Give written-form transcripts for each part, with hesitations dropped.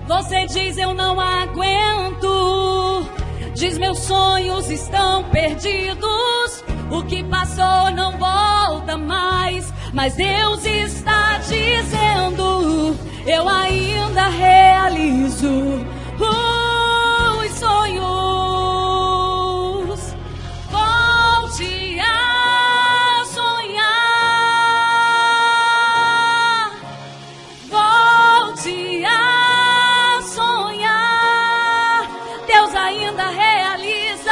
Você diz eu não aguento, diz meus sonhos estão perdidos, o que passou não volta mais, mas Deus está dizendo, eu ainda realizo os sonhos. Volte a sonhar, volte a sonhar, Deus ainda realiza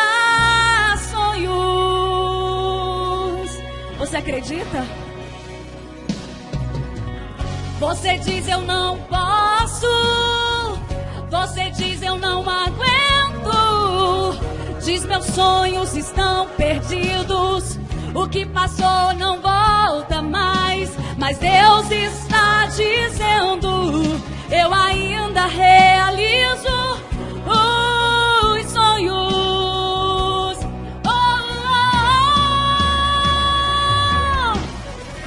sonhos. Você acredita? Você diz eu não posso, você diz eu não aguento, diz meus sonhos estão perdidos, o que passou não volta mais. Mas Deus está dizendo: eu ainda realizo os sonhos.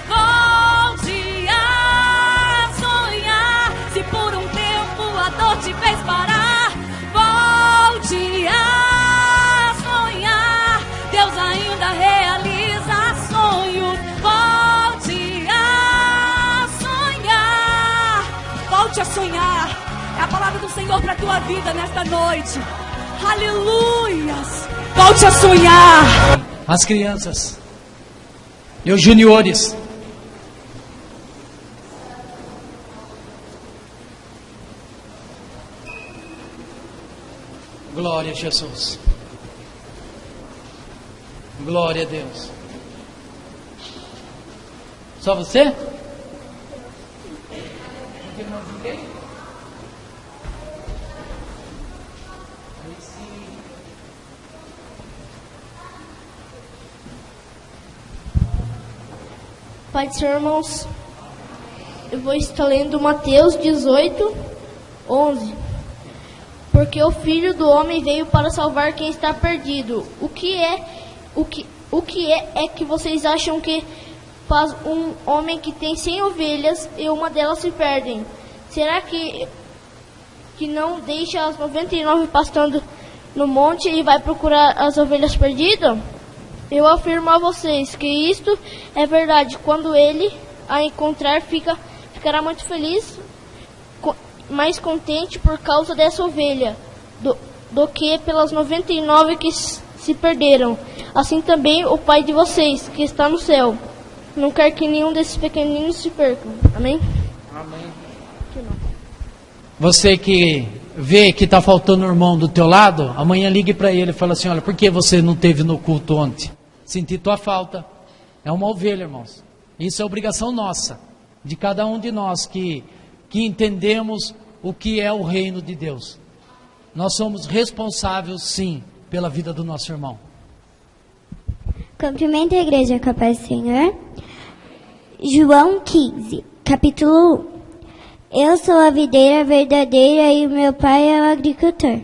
Volte a sonhar. Se por um tempo a dor te fez parar, volte a sonhar. Deus ainda realiza sonhos. Volte a sonhar. Volte a sonhar. É a palavra do Senhor para a tua vida nesta noite. Aleluias. Volte a sonhar. As crianças e os juniores. Glória a Jesus. Glória a Deus. Só você? Pai do Senhor, irmãos, eu vou estar lendo Mateus 18, 11. Porque o Filho do Homem veio para salvar quem está perdido. O que é que vocês acham que faz um homem que tem 100 ovelhas e uma delas se perdem? Será que não deixa as 99 pastando no monte e vai procurar as ovelhas perdidas? Eu afirmo a vocês que isto é verdade. Quando ele a encontrar, ficará muito feliz, mais contente por causa dessa ovelha, do que pelas 99 que se perderam. Assim também o Pai de vocês, que está no céu, não quer que nenhum desses pequeninos se percam. Amém? Amém. Você que vê que está faltando um irmão do teu lado, amanhã ligue para ele e fala assim: olha, por que você não esteve no culto ontem? Senti tua falta. É uma ovelha, irmãos. Isso é obrigação nossa, de cada um de nós que entendemos o que é o reino de Deus. Nós somos responsáveis, sim, pela vida do nosso irmão. Cumprimento a igreja com a paz do Senhor. João 15, capítulo 1. Eu sou a videira verdadeira e o meu pai é o agricultor.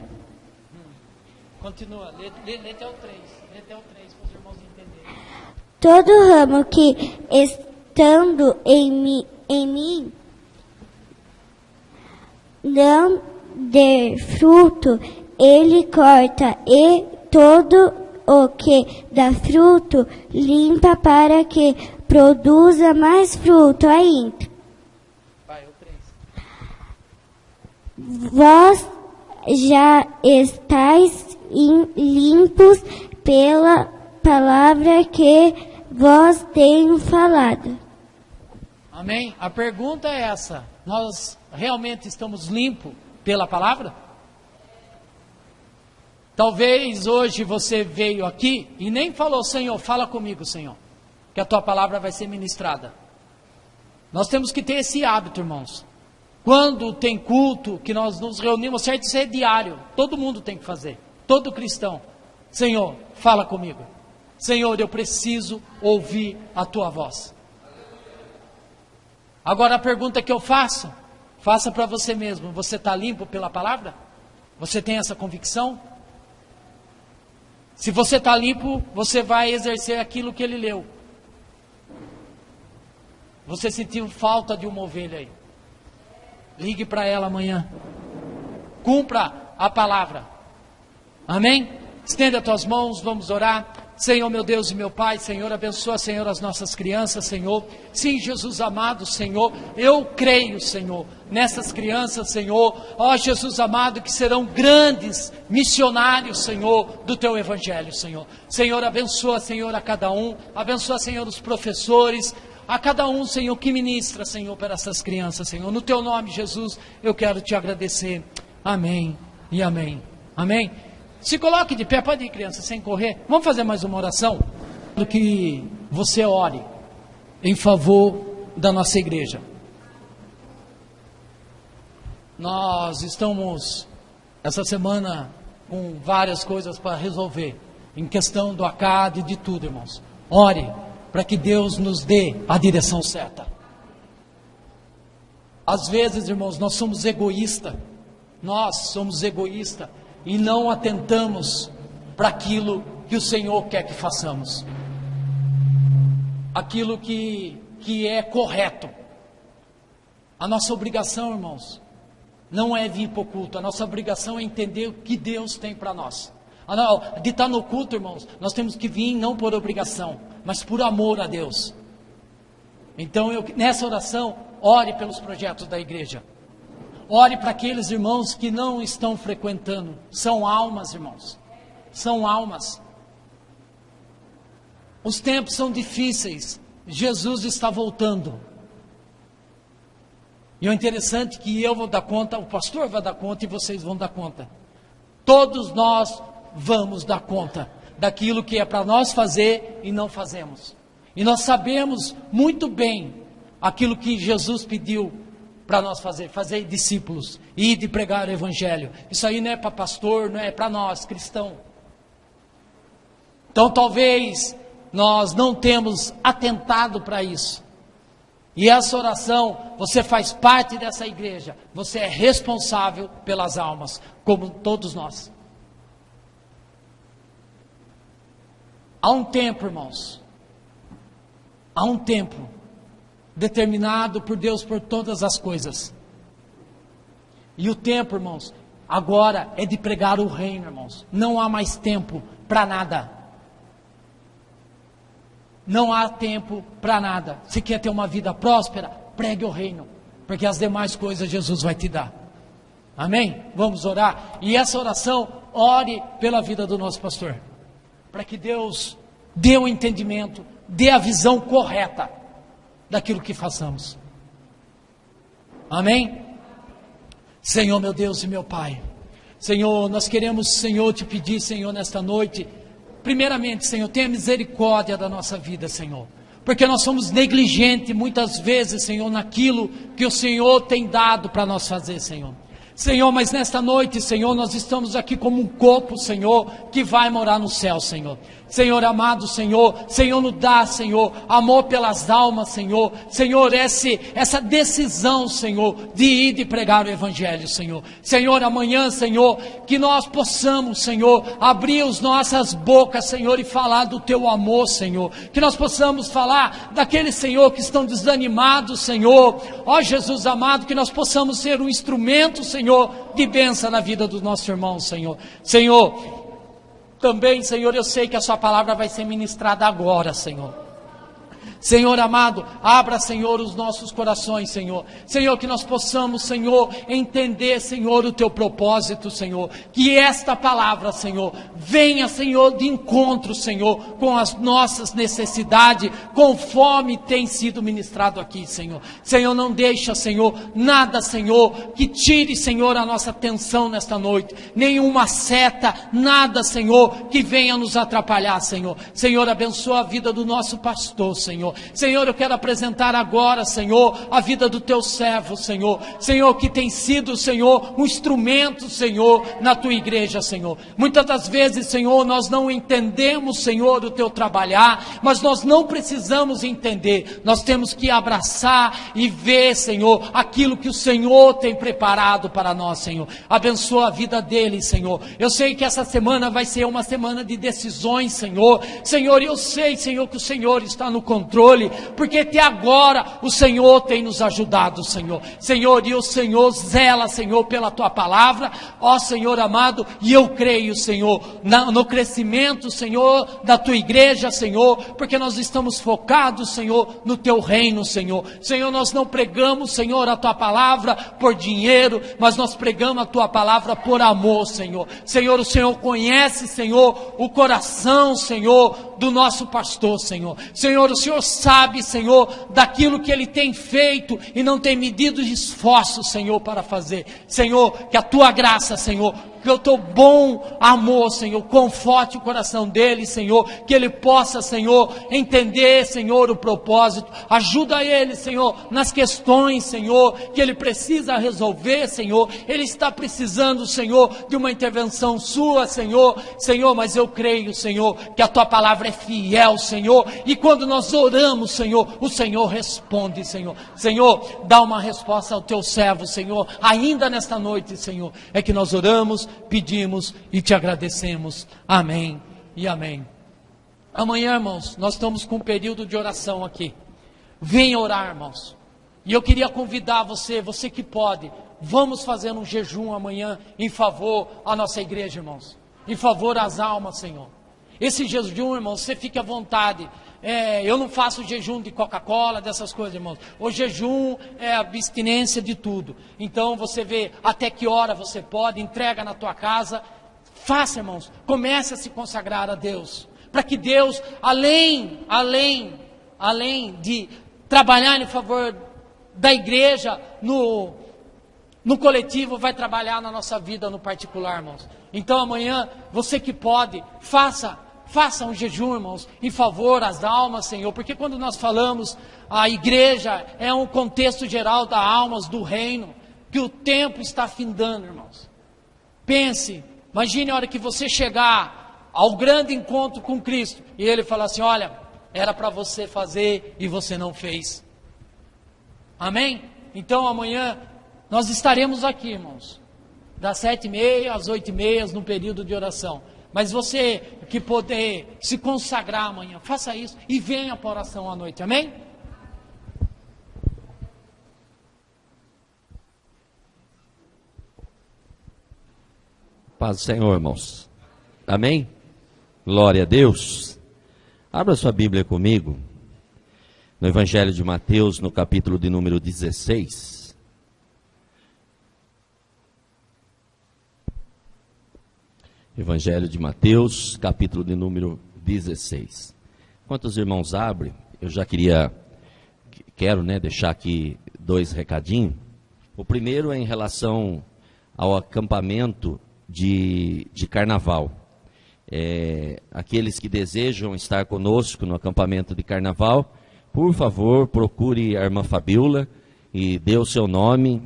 Continua, lê até o 3. Lê até o 3 para os irmãos entenderem. Todo ramo que estando em mim não der fruto, ele corta, e todo o que dá fruto limpa para que produza mais fruto ainda. Vai, o 3. Vós já estáis limpos pela palavra que vos tenho falado. Amém? A pergunta é essa: nós realmente estamos limpos pela palavra? Talvez hoje você veio aqui e nem falou: Senhor, fala comigo, Senhor, que a tua palavra vai ser ministrada. Nós temos que ter esse hábito, irmãos. Quando tem culto, que nós nos reunimos, certo, isso é diário, todo mundo tem que fazer, todo cristão. Senhor, fala comigo. Senhor, eu preciso ouvir a tua voz. Agora a pergunta que eu faço, faça para você mesmo: você está limpo pela palavra? Você tem essa convicção? Se você está limpo, você vai exercer aquilo que ele leu. Você sentiu falta de uma ovelha aí? Ligue para ela amanhã. Cumpra a palavra. Amém? Estenda as tuas mãos, vamos orar. Senhor, meu Deus e meu Pai, Senhor, abençoa, Senhor, as nossas crianças, Senhor. Sim, Jesus amado, Senhor, eu creio, Senhor, nessas crianças, Senhor, ó Jesus amado, que serão grandes missionários, Senhor, do Teu Evangelho, Senhor. Senhor, abençoa, Senhor, a cada um, abençoa, Senhor, os professores, a cada um, Senhor, que ministra, Senhor, para essas crianças, Senhor. No Teu nome, Jesus, eu quero Te agradecer. Amém e amém. Amém. Se coloque de pé, pode ir, criança, sem correr. Vamos fazer mais uma oração? Que você ore em favor da nossa igreja. Nós estamos, essa semana, com várias coisas para resolver, em questão do ACAD e de tudo, irmãos. Ore para que Deus nos dê a direção certa. Às vezes, irmãos, nós somos egoístas. Nós somos egoístas e não atentamos para aquilo que o Senhor quer que façamos. Aquilo que é correto. A nossa obrigação, irmãos, não é vir para o culto. A nossa obrigação é entender o que Deus tem para nós. De estar no culto, irmãos, nós temos que vir não por obrigação, mas por amor a Deus. Então, nessa oração, ore pelos projetos da igreja. Ore para aqueles irmãos que não estão frequentando. São almas, irmãos. São almas. Os tempos são difíceis. Jesus está voltando. E o interessante é que eu vou dar conta, o pastor vai dar conta e vocês vão dar conta. Todos nós vamos dar conta daquilo que é para nós fazer e não fazemos. E nós sabemos muito bem aquilo que Jesus pediu para nós fazer discípulos e de pregar o evangelho. Isso aí não é para pastor, não é para nós, cristãos. Então talvez nós não temos atentado para isso. E essa oração, você faz parte dessa igreja, você é responsável pelas almas, como todos nós. Há um tempo, irmãos, há um tempo determinado por Deus por todas as coisas. E o tempo, irmãos, agora é de pregar o reino, irmãos. Não há mais tempo para nada. Não há tempo para nada. Se quer ter uma vida próspera, pregue o reino, porque as demais coisas Jesus vai te dar. Amém? Vamos orar. E essa oração, ore pela vida do nosso pastor, para que Deus dê o entendimento, dê a visão correta daquilo que façamos. Amém? Senhor, meu Deus e meu Pai, Senhor, nós queremos, Senhor, te pedir, Senhor, nesta noite, primeiramente, Senhor, tenha misericórdia da nossa vida, Senhor, porque nós somos negligentes muitas vezes, Senhor, naquilo que o Senhor tem dado para nós fazer, Senhor. Senhor, mas nesta noite, Senhor, nós estamos aqui como um corpo, Senhor, que vai morar no céu, Senhor. Senhor amado, Senhor, nos dá, Senhor, amor pelas almas, Senhor. Senhor, essa decisão, Senhor, de ir de pregar o Evangelho, Senhor. Senhor, amanhã, Senhor, que nós possamos, Senhor, abrir as nossas bocas, Senhor, e falar do Teu amor, Senhor. Que nós possamos falar daqueles, Senhor, que estão desanimados, Senhor. Ó Jesus amado, que nós possamos ser um instrumento, Senhor, de bênção na vida dos nossos irmãos, Senhor. Senhor, também, Senhor, eu sei que a Sua palavra vai ser ministrada agora, Senhor. Senhor amado, abra, Senhor, os nossos corações, Senhor. Senhor, que nós possamos, Senhor, entender, Senhor, o Teu propósito, Senhor. Que esta palavra, Senhor, venha, Senhor, de encontro, Senhor, com as nossas necessidades, conforme tem sido ministrado aqui, Senhor. Senhor, não deixa, Senhor, nada, Senhor, que tire, Senhor, a nossa atenção nesta noite. Nenhuma seta, nada, Senhor, que venha nos atrapalhar, Senhor. Senhor, abençoa a vida do nosso pastor, Senhor. Senhor, eu quero apresentar agora, Senhor, a vida do Teu servo, Senhor. Senhor, que tem sido, Senhor, um instrumento, Senhor, na Tua igreja, Senhor. Muitas das vezes, Senhor, nós não entendemos, Senhor, o Teu trabalhar, mas nós não precisamos entender. Nós temos que abraçar e ver, Senhor, aquilo que o Senhor tem preparado para nós, Senhor. Abençoa a vida dele, Senhor. Eu sei que essa semana vai ser uma semana de decisões, Senhor. Senhor, eu sei, Senhor, que o Senhor está no controle, porque até agora o Senhor tem nos ajudado, Senhor. Senhor, e o Senhor zela, Senhor, pela Tua palavra, ó Senhor amado, e eu creio, Senhor, no crescimento, Senhor, da Tua igreja, Senhor, porque nós estamos focados, Senhor, no Teu reino, Senhor. Senhor, nós não pregamos, Senhor, a Tua palavra por dinheiro, mas nós pregamos a Tua palavra por amor, Senhor. Senhor, o Senhor conhece, Senhor, o coração, Senhor, do nosso pastor, Senhor. Senhor, o Senhor sabe, Senhor, daquilo que ele tem feito e não tem medido de esforço, Senhor, para fazer. Senhor, que a Tua graça, Senhor, pelo teu bom amor, Senhor, conforte o coração dele, Senhor, que ele possa, Senhor, entender, Senhor, o propósito, ajuda ele, Senhor, nas questões, Senhor, que ele precisa resolver, Senhor, ele está precisando, Senhor, de uma intervenção sua, Senhor, mas eu creio, Senhor, que a tua palavra é fiel, Senhor, e quando nós oramos, Senhor, o Senhor responde, Senhor, dá uma resposta ao teu servo, Senhor, ainda nesta noite, Senhor, é que nós oramos, pedimos e te agradecemos, amém e amém. Amanhã, irmãos, nós estamos com um período de oração aqui, venha orar, irmãos, e eu queria convidar você que pode, vamos fazer um jejum amanhã, em favor à nossa igreja, irmãos, em favor às almas, Senhor, esse jejum, irmãos, você fique à vontade, eu não faço jejum de Coca-Cola, dessas coisas, irmãos. O jejum é abstinência de tudo. Então você vê até que hora você pode, entrega na tua casa. Faça, irmãos, comece a se consagrar a Deus. Para que Deus, além de trabalhar em favor da igreja, no coletivo, vai trabalhar na nossa vida no particular, irmãos. Então amanhã, você que pode, faça um jejum, irmãos, em favor às almas, Senhor, porque quando nós falamos, a igreja é um contexto geral das almas do reino, que o tempo está findando, irmãos. Pense, imagine a hora que você chegar ao grande encontro com Cristo, e Ele falar assim, olha, era para você fazer e você não fez. Amém? Então amanhã, nós estaremos aqui, irmãos, das 7h30 às 8h30, no período de oração. Mas você que poder se consagrar amanhã, faça isso e venha para a oração à noite, amém? Paz do Senhor, irmãos. Amém? Glória a Deus. Abra sua Bíblia comigo, no Evangelho de Mateus, no capítulo de número 16. Evangelho de Mateus, capítulo de número 16. Enquanto os irmãos abrem, eu já quero deixar aqui 2 recadinhos. O primeiro é em relação ao acampamento de carnaval. Aqueles que desejam estar conosco no acampamento de carnaval, por favor, procure a irmã Fabiola e dê o seu nome,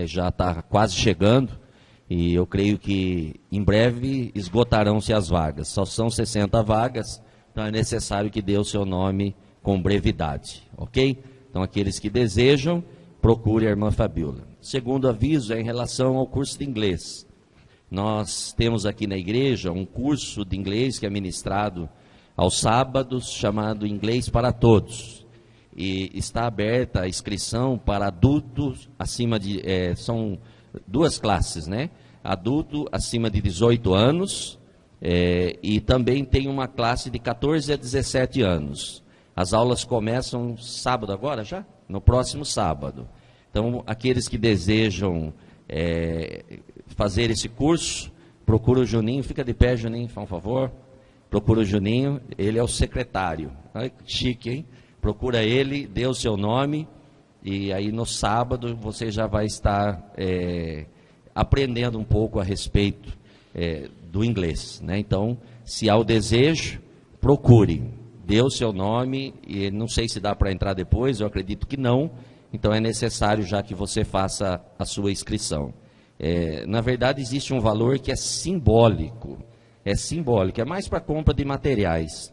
já está quase chegando. E eu creio que em breve esgotarão-se as vagas. Só são 60 vagas, então é necessário que dê o seu nome com brevidade, ok? Então aqueles que desejam, procure a irmã Fabiola. Segundo aviso é em relação ao curso de inglês. Nós temos aqui na igreja um curso de inglês que é ministrado aos sábados, chamado Inglês para Todos. E está aberta a inscrição para adultos acima de... são 2 classes, adulto acima de 18 anos e também tem uma classe de 14 a 17 anos. As aulas começam sábado agora já? No próximo sábado. Então, aqueles que desejam fazer esse curso, procura o Juninho, fica de pé, Juninho, por favor. Procura o Juninho, ele é o secretário. Olha que chique, hein? Procura ele, dê o seu nome. E aí no sábado você já vai estar aprendendo um pouco a respeito do inglês, Então, se há o desejo, procure, dê o seu nome, e não sei se dá para entrar depois, eu acredito que não, então é necessário já que você faça a sua inscrição. Na verdade existe um valor que é simbólico, é mais para compra de materiais,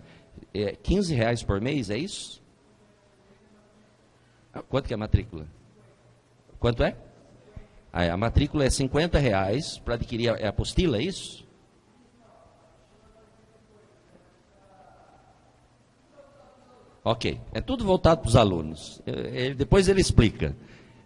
R$15 por mês, é isso? Quanto que é a matrícula? Quanto é? A matrícula é R$50 para adquirir a apostila, é isso? Ok, é tudo voltado para os alunos. Depois ele explica.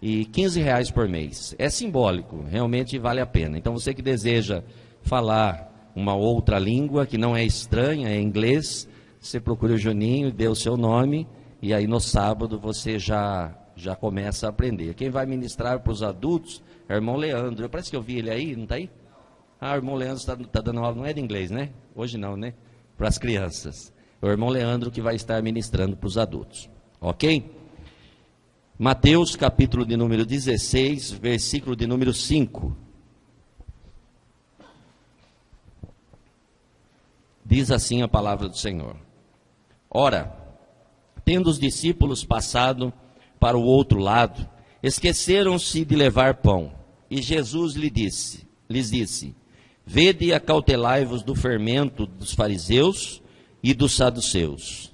E R$15 por mês. É simbólico, realmente vale a pena. Então você que deseja falar uma outra língua que não é estranha, é inglês, você procura o Juninho, dê o seu nome. E aí no sábado você já começa a aprender. Quem vai ministrar para os adultos é o irmão Leandro. Parece que eu vi ele aí, não está aí? O irmão Leandro está dando aula, não é de inglês, Hoje não, Para as crianças. É o irmão Leandro que vai estar ministrando para os adultos. Ok? Mateus, capítulo de número 16, versículo de número 5. Diz assim a palavra do Senhor. Ora, tendo os discípulos passado para o outro lado, esqueceram-se de levar pão. E Jesus lhes disse, vede e acautelai-vos do fermento dos fariseus e dos saduceus.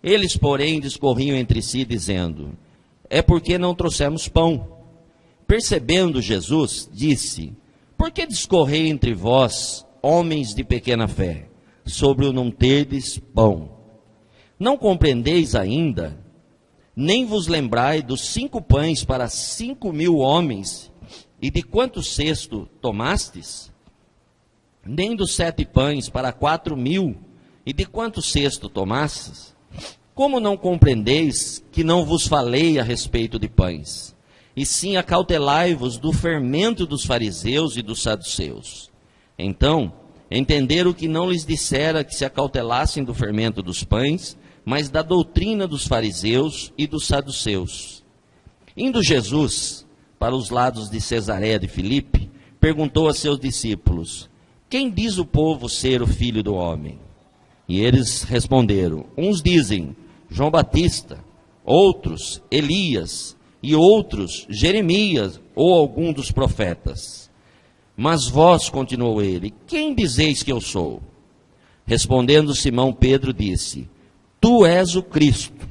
Eles, porém, discorriam entre si, dizendo, é porque não trouxemos pão. Percebendo Jesus, disse, por que discorrei entre vós, homens de pequena fé, sobre o não terdes pão? Não compreendeis ainda, nem vos lembrai dos 5 pães para 5.000 homens, e de quantos cestos tomastes? Nem dos 7 pães para 4.000, e de quantos cestos tomastes? Como não compreendeis que não vos falei a respeito de pães, e sim acautelai-vos do fermento dos fariseus e dos saduceus? Então, entenderam que não lhes dissera que se acautelassem do fermento dos pães, mas da doutrina dos fariseus e dos saduceus. Indo Jesus para os lados de Cesareia de Filipe, perguntou a seus discípulos, quem diz o povo ser o Filho do Homem? E eles responderam, uns dizem, João Batista, outros, Elias, e outros, Jeremias, ou algum dos profetas. Mas vós, continuou ele, quem dizeis que eu sou? Respondendo Simão Pedro disse, tu és o Cristo,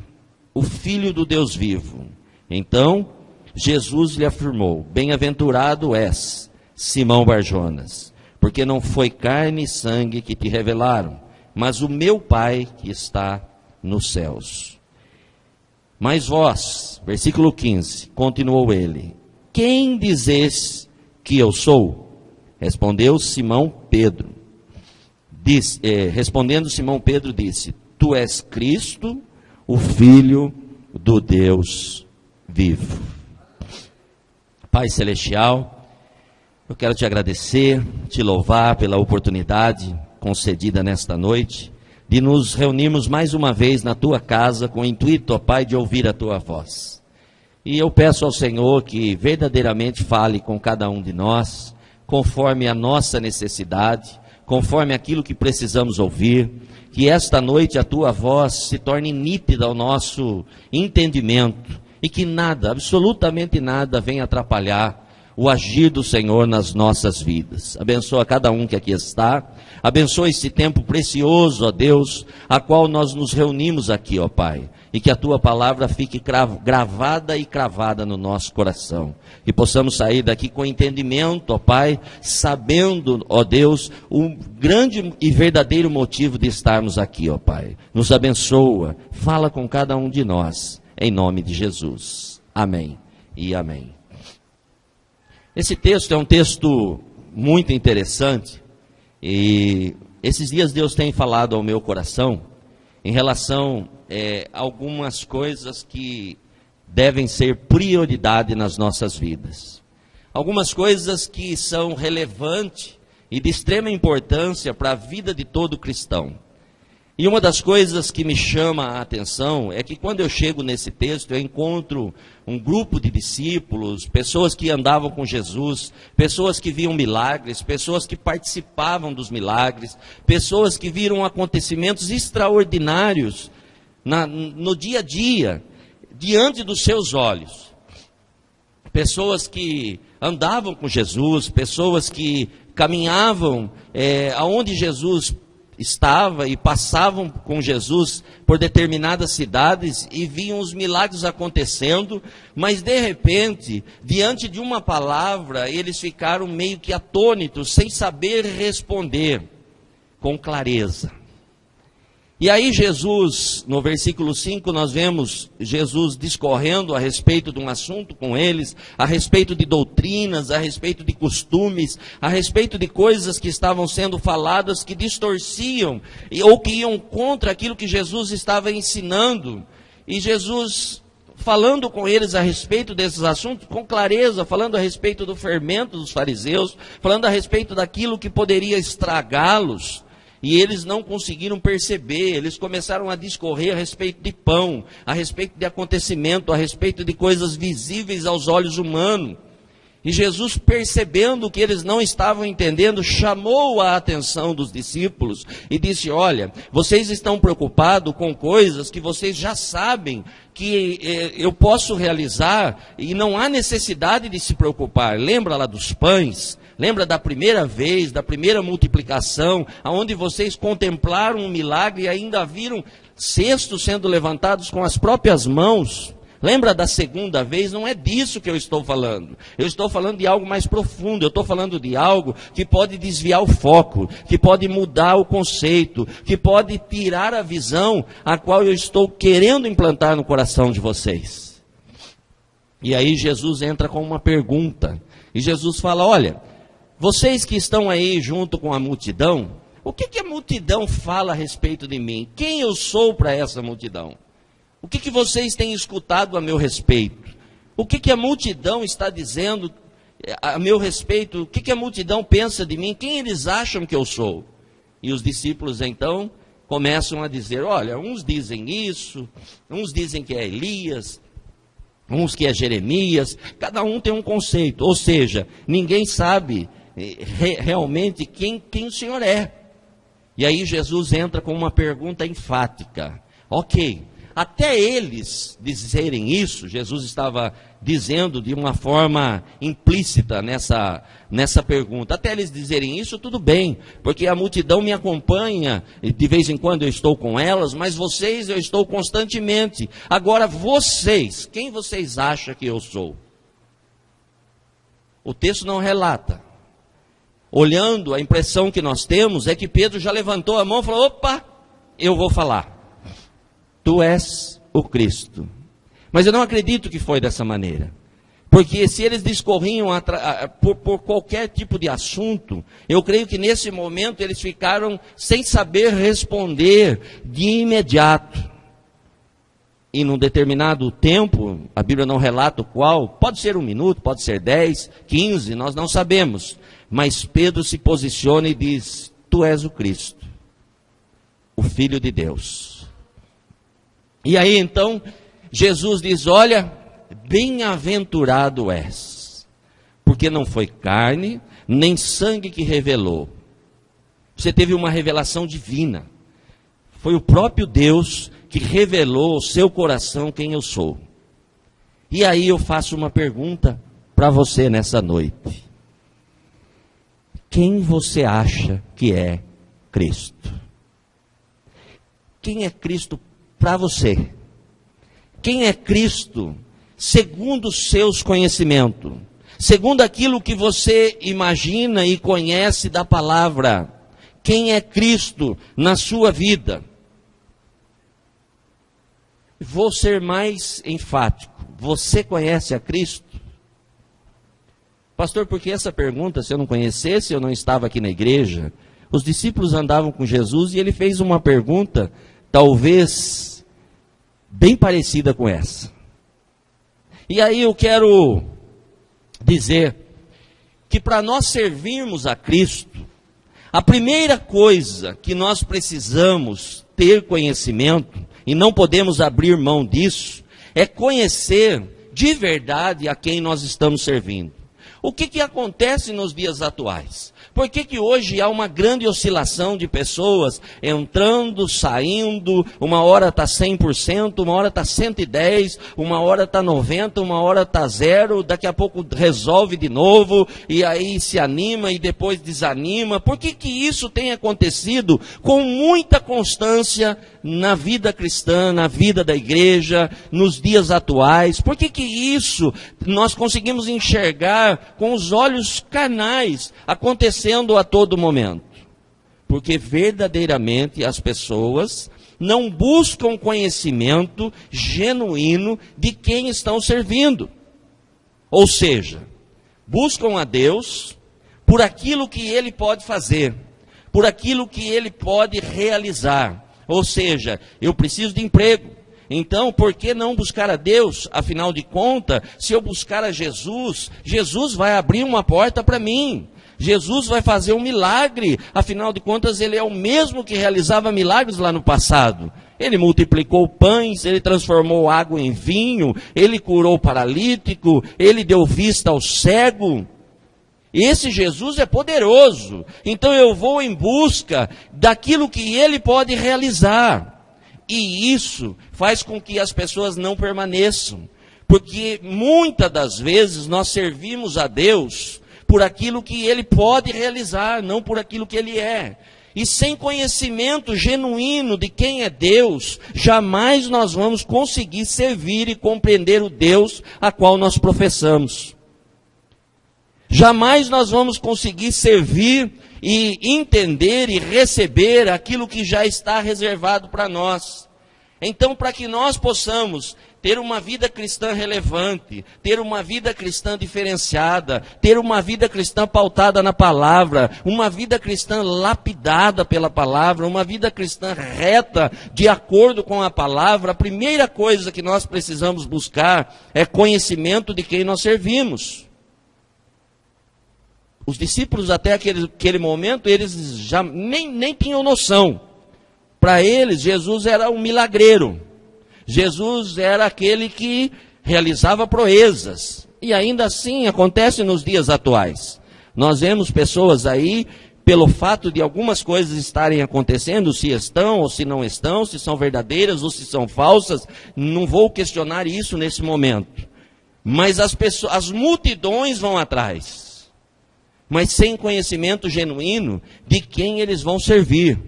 o Filho do Deus vivo. Então, Jesus lhe afirmou, bem-aventurado és, Simão Barjonas, porque não foi carne e sangue que te revelaram, mas o meu Pai que está nos céus. Mas vós, versículo 15, continuou ele, quem dizeis que eu sou? Respondeu Simão Pedro. Respondendo Simão Pedro disse, tu és Cristo, o Filho do Deus vivo. Pai Celestial, eu quero te agradecer, te louvar pela oportunidade concedida nesta noite, de nos reunirmos mais uma vez na tua casa, com o intuito, ó Pai, de ouvir a tua voz. E eu peço ao Senhor que verdadeiramente fale com cada um de nós, conforme a nossa necessidade, conforme aquilo que precisamos ouvir, que esta noite a tua voz se torne nítida ao nosso entendimento, e que nada, absolutamente nada, venha atrapalhar o agir do Senhor nas nossas vidas. Abençoa cada um que aqui está, abençoa esse tempo precioso, ó Deus, a qual nós nos reunimos aqui, ó Pai, e que a tua palavra fique gravada e cravada no nosso coração, que possamos sair daqui com entendimento, ó Pai, sabendo, ó Deus, o grande e verdadeiro motivo de estarmos aqui, ó Pai. Nos abençoa, fala com cada um de nós, em nome de Jesus. Amém e amém. Esse texto é um texto muito interessante, e esses dias Deus tem falado ao meu coração em relação a algumas coisas que devem ser prioridade nas nossas vidas. Algumas coisas que são relevantes e de extrema importância para a vida de todo cristão. E uma das coisas que me chama a atenção é que quando eu chego nesse texto, eu encontro um grupo de discípulos, pessoas que andavam com Jesus, pessoas que viam milagres, pessoas que participavam dos milagres, pessoas que viram acontecimentos extraordinários no dia a dia, diante dos seus olhos. Pessoas que andavam com Jesus, pessoas que caminhavam aonde Jesus estava e passavam com Jesus por determinadas cidades e viam os milagres acontecendo, mas de repente, diante de uma palavra, eles ficaram meio que atônitos, sem saber responder com clareza. E aí Jesus, no versículo 5, nós vemos Jesus discorrendo a respeito de um assunto com eles, a respeito de doutrinas, a respeito de costumes, a respeito de coisas que estavam sendo faladas que distorciam ou que iam contra aquilo que Jesus estava ensinando. E Jesus, falando com eles a respeito desses assuntos, com clareza, falando a respeito do fermento dos fariseus, falando a respeito daquilo que poderia estragá-los. E eles não conseguiram perceber, eles começaram a discorrer a respeito de pão, a respeito de acontecimento, a respeito de coisas visíveis aos olhos humanos. E Jesus, percebendo que eles não estavam entendendo, chamou a atenção dos discípulos e disse: olha, vocês estão preocupados com coisas que vocês já sabem que eu posso realizar e não há necessidade de se preocupar. Lembra lá dos pães? Lembra da primeira vez, da primeira multiplicação, onde vocês contemplaram um milagre e ainda viram cestos sendo levantados com as próprias mãos? Lembra da segunda vez? Não é disso que eu estou falando. Eu estou falando de algo mais profundo. Eu estou falando de algo que pode desviar o foco, que pode mudar o conceito, que pode tirar a visão a qual eu estou querendo implantar no coração de vocês. E aí Jesus entra com uma pergunta. E Jesus fala: olha, vocês que estão aí junto com a multidão, o que a multidão fala a respeito de mim? Quem eu sou para essa multidão? O que vocês têm escutado a meu respeito? O que a multidão está dizendo a meu respeito? O que a multidão pensa de mim? Quem eles acham que eu sou? E os discípulos então começam a dizer: olha, uns dizem isso, uns dizem que é Elias, uns que é Jeremias, cada um tem um conceito. Ou seja, ninguém sabe realmente quem o Senhor é. E aí Jesus entra com uma pergunta enfática. Ok. Até eles dizerem isso, Jesus estava dizendo de uma forma implícita nessa pergunta. Até eles dizerem isso, tudo bem, porque a multidão me acompanha, e de vez em quando eu estou com elas, mas vocês eu estou constantemente. Agora vocês, quem vocês acham que eu sou? O texto não relata. Olhando, a impressão que nós temos é que Pedro já levantou a mão e falou: opa, eu vou falar. Tu és o Cristo. Mas eu não acredito que foi dessa maneira. Porque se eles discorriam por qualquer tipo de assunto, eu creio que nesse momento eles ficaram sem saber responder de imediato. E num determinado tempo, a Bíblia não relata o qual, pode ser 1 minuto, pode ser 10, 15, nós não sabemos. Mas Pedro se posiciona e diz: tu és o Cristo, o Filho de Deus. E aí então, Jesus diz: olha, bem-aventurado és, porque não foi carne, nem sangue que revelou. Você teve uma revelação divina. Foi o próprio Deus que revelou ao seu coração quem eu sou. E aí eu faço uma pergunta para você nessa noite. Quem você acha que é Cristo? Quem é Cristo para você? Quem é Cristo segundo os seus conhecimentos? Segundo aquilo que você imagina e conhece da palavra? Quem é Cristo na sua vida? Vou ser mais enfático. Você conhece a Cristo? Pastor, por que essa pergunta? Se eu não conhecesse, eu não estava aqui na igreja. Os discípulos andavam com Jesus e ele fez uma pergunta, talvez bem parecida com essa. E aí eu quero dizer que para nós servirmos a Cristo, a primeira coisa que nós precisamos ter conhecimento, e não podemos abrir mão disso, é conhecer de verdade a quem nós estamos servindo. O que acontece nos dias atuais? Por que hoje há uma grande oscilação de pessoas entrando, saindo, uma hora está 100%, uma hora está 110%, uma hora está 90%, uma hora está 0%, daqui a pouco resolve de novo, e aí se anima e depois desanima? Por que isso tem acontecido com muita constância na vida cristã, na vida da igreja, nos dias atuais? Por que isso nós conseguimos enxergar com os olhos carnais acontecendo a todo momento? Porque verdadeiramente as pessoas não buscam conhecimento genuíno de quem estão servindo. Ou seja, buscam a Deus por aquilo que Ele pode fazer, por aquilo que Ele pode realizar. Ou seja, eu preciso de emprego. Então, por que não buscar a Deus? Afinal de contas, se eu buscar a Jesus, Jesus vai abrir uma porta para mim. Jesus vai fazer um milagre, afinal de contas ele é o mesmo que realizava milagres lá no passado. Ele multiplicou pães, ele transformou água em vinho, ele curou o paralítico, ele deu vista ao cego. Esse Jesus é poderoso, então eu vou em busca daquilo que ele pode realizar. E isso faz com que as pessoas não permaneçam, porque muitas das vezes nós servimos a Deus por aquilo que ele pode realizar, não por aquilo que ele é. E sem conhecimento genuíno de quem é Deus, jamais nós vamos conseguir servir e compreender o Deus a qual nós professamos. Jamais nós vamos conseguir servir e entender e receber aquilo que já está reservado para nós. Então, para que nós possamos ter uma vida cristã relevante, ter uma vida cristã diferenciada, ter uma vida cristã pautada na palavra, uma vida cristã lapidada pela palavra, uma vida cristã reta, de acordo com a palavra, a primeira coisa que nós precisamos buscar é conhecimento de quem nós servimos. Os discípulos até aquele momento, eles já nem tinham noção. Para eles, Jesus era um milagreiro. Jesus era aquele que realizava proezas. E ainda assim acontece nos dias atuais. Nós vemos pessoas aí, pelo fato de algumas coisas estarem acontecendo, se estão ou se não estão, se são verdadeiras ou se são falsas, não vou questionar isso nesse momento. Mas as multidões vão atrás, mas sem conhecimento genuíno de quem eles vão servir,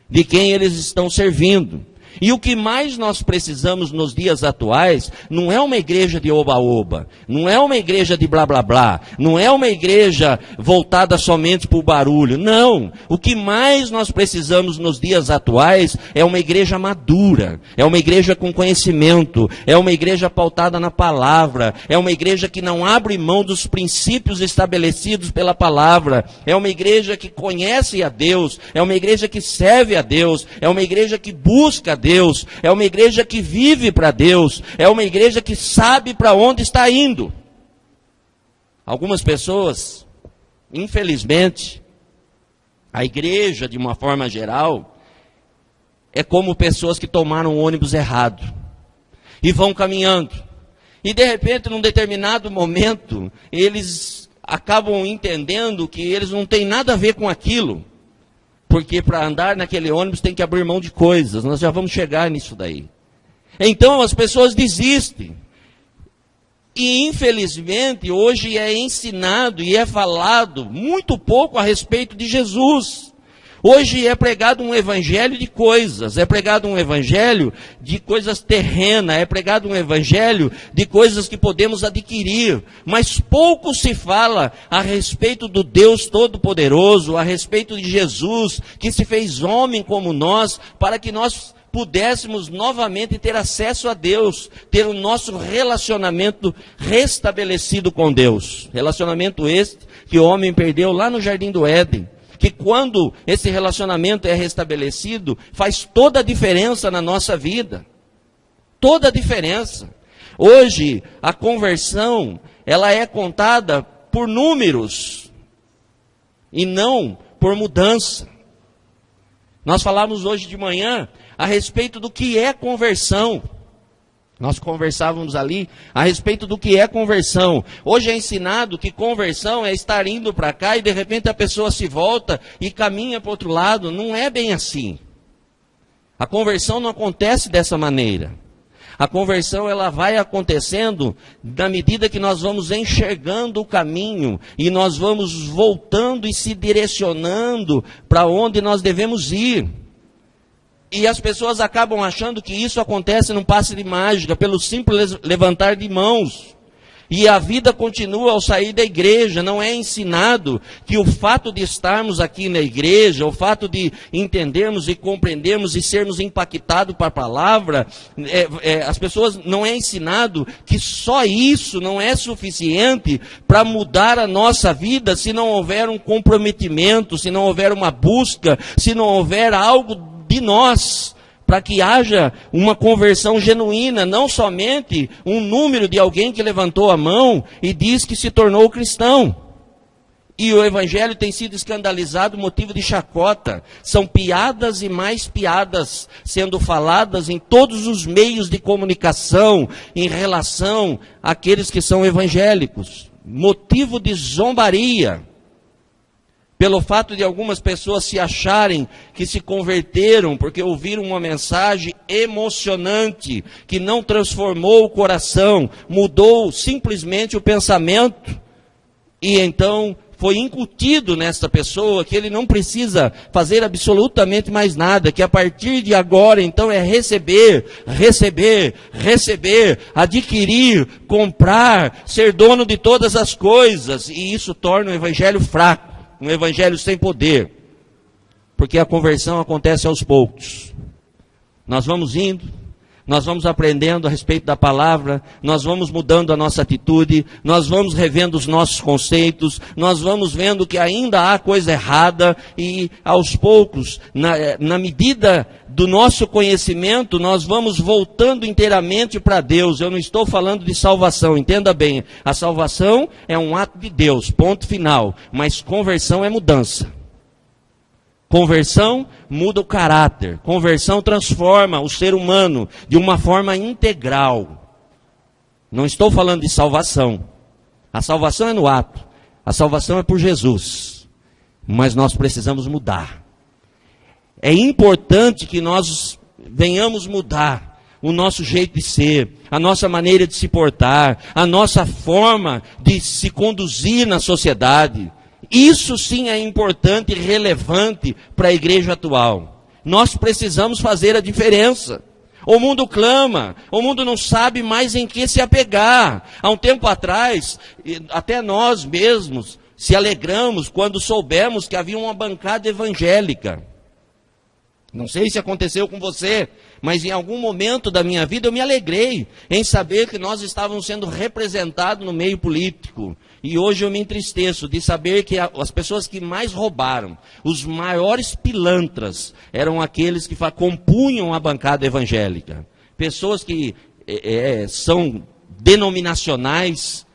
de quem eles estão servindo. E o que mais nós precisamos nos dias atuais não é uma igreja de oba-oba, não é uma igreja de blá-blá-blá, não é uma igreja voltada somente para o barulho, não. O que mais nós precisamos nos dias atuais é uma igreja madura, é uma igreja com conhecimento, é uma igreja pautada na palavra, é uma igreja que não abre mão dos princípios estabelecidos pela palavra, é uma igreja que conhece a Deus, é uma igreja que serve a Deus, é uma igreja que busca a Deus, é uma igreja que vive para Deus, é uma igreja que sabe para onde está indo. Algumas pessoas, infelizmente, a igreja de uma forma geral, é como pessoas que tomaram o ônibus errado, e vão caminhando, e de repente, num determinado momento, eles acabam entendendo que eles não têm nada a ver com aquilo, porque para andar naquele ônibus tem que abrir mão de coisas. Nós já vamos chegar nisso daí. Então as pessoas desistem. E infelizmente hoje é ensinado e é falado muito pouco a respeito de Jesus. Hoje é pregado um evangelho de coisas, é pregado um evangelho de coisas terrenas, é pregado um evangelho de coisas que podemos adquirir, mas pouco se fala a respeito do Deus Todo-Poderoso, a respeito de Jesus, que se fez homem como nós, para que nós pudéssemos novamente ter acesso a Deus, ter o nosso relacionamento restabelecido com Deus. Relacionamento este que o homem perdeu lá no Jardim do Éden. Que quando esse relacionamento é restabelecido, faz toda a diferença na nossa vida. Toda a diferença. Hoje, a conversão, ela é contada por números, e não por mudança. Nós falamos hoje de manhã a respeito do que é conversão. Nós conversávamos ali a respeito do que é conversão. Hoje é ensinado que conversão é estar indo para cá e de repente a pessoa se volta e caminha para o outro lado. Não é bem assim. A conversão não acontece dessa maneira. A conversão ela vai acontecendo na medida que nós vamos enxergando o caminho e nós vamos voltando e se direcionando para onde nós devemos ir. E as pessoas acabam achando que isso acontece num passe de mágica, pelo simples levantar de mãos. E a vida continua ao sair da igreja. Não é ensinado que o fato de estarmos aqui na igreja, o fato de entendermos e compreendermos e sermos impactados para a palavra, as pessoas não é ensinado que só isso não é suficiente para mudar a nossa vida, se não houver um comprometimento, se não houver uma busca, se não houver algo de nós, para que haja uma conversão genuína, não somente um número de alguém que levantou a mão e diz que se tornou cristão. E o evangelho tem sido escandalizado, motivo de chacota. São piadas e mais piadas sendo faladas em todos os meios de comunicação em relação àqueles que são evangélicos. Motivo de zombaria. Pelo fato de algumas pessoas se acharem que se converteram porque ouviram uma mensagem emocionante que não transformou o coração, mudou simplesmente o pensamento. E então foi incutido nesta pessoa que ele não precisa fazer absolutamente mais nada, que a partir de agora então é receber, receber, receber, adquirir, comprar, ser dono de todas as coisas. E isso torna o evangelho fraco. Um evangelho sem poder, porque a conversão acontece aos poucos. Nós vamos indo, nós vamos aprendendo a respeito da palavra, nós vamos mudando a nossa atitude, nós vamos revendo os nossos conceitos, nós vamos vendo que ainda há coisa errada e aos poucos, na medida do nosso conhecimento, nós vamos voltando inteiramente para Deus. Eu não estou falando de salvação, entenda bem, a salvação é um ato de Deus, ponto final, mas conversão é mudança. Conversão muda o caráter. Conversão transforma o ser humano de uma forma integral. Não estou falando de salvação. A salvação é no ato. A salvação é por Jesus. Mas nós precisamos mudar. É importante que nós venhamos mudar o nosso jeito de ser, a nossa maneira de se portar, a nossa forma de se conduzir na sociedade. Isso sim é importante e relevante para a igreja atual. Nós precisamos fazer a diferença. O mundo clama, o mundo não sabe mais em que se apegar. Há um tempo atrás, até nós mesmos se alegramos quando soubemos que havia uma bancada evangélica. Não sei se aconteceu com você, mas em algum momento da minha vida eu me alegrei em saber que nós estávamos sendo representados no meio político. E hoje eu me entristeço de saber que as pessoas que mais roubaram, os maiores pilantras, eram aqueles que compunham a bancada evangélica. Pessoas que são denominacionais,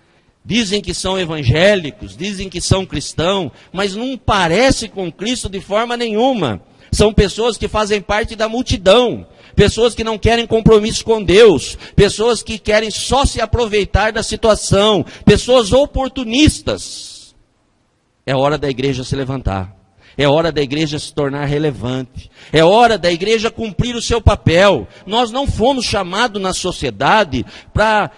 dizem que são evangélicos, dizem que são cristãos, mas não parecem com Cristo de forma nenhuma. São pessoas que fazem parte da multidão, pessoas que não querem compromisso com Deus, pessoas que querem só se aproveitar da situação, pessoas oportunistas. É hora da igreja se levantar, é hora da igreja se tornar relevante, é hora da igreja cumprir o seu papel. Nós não fomos chamados na sociedade para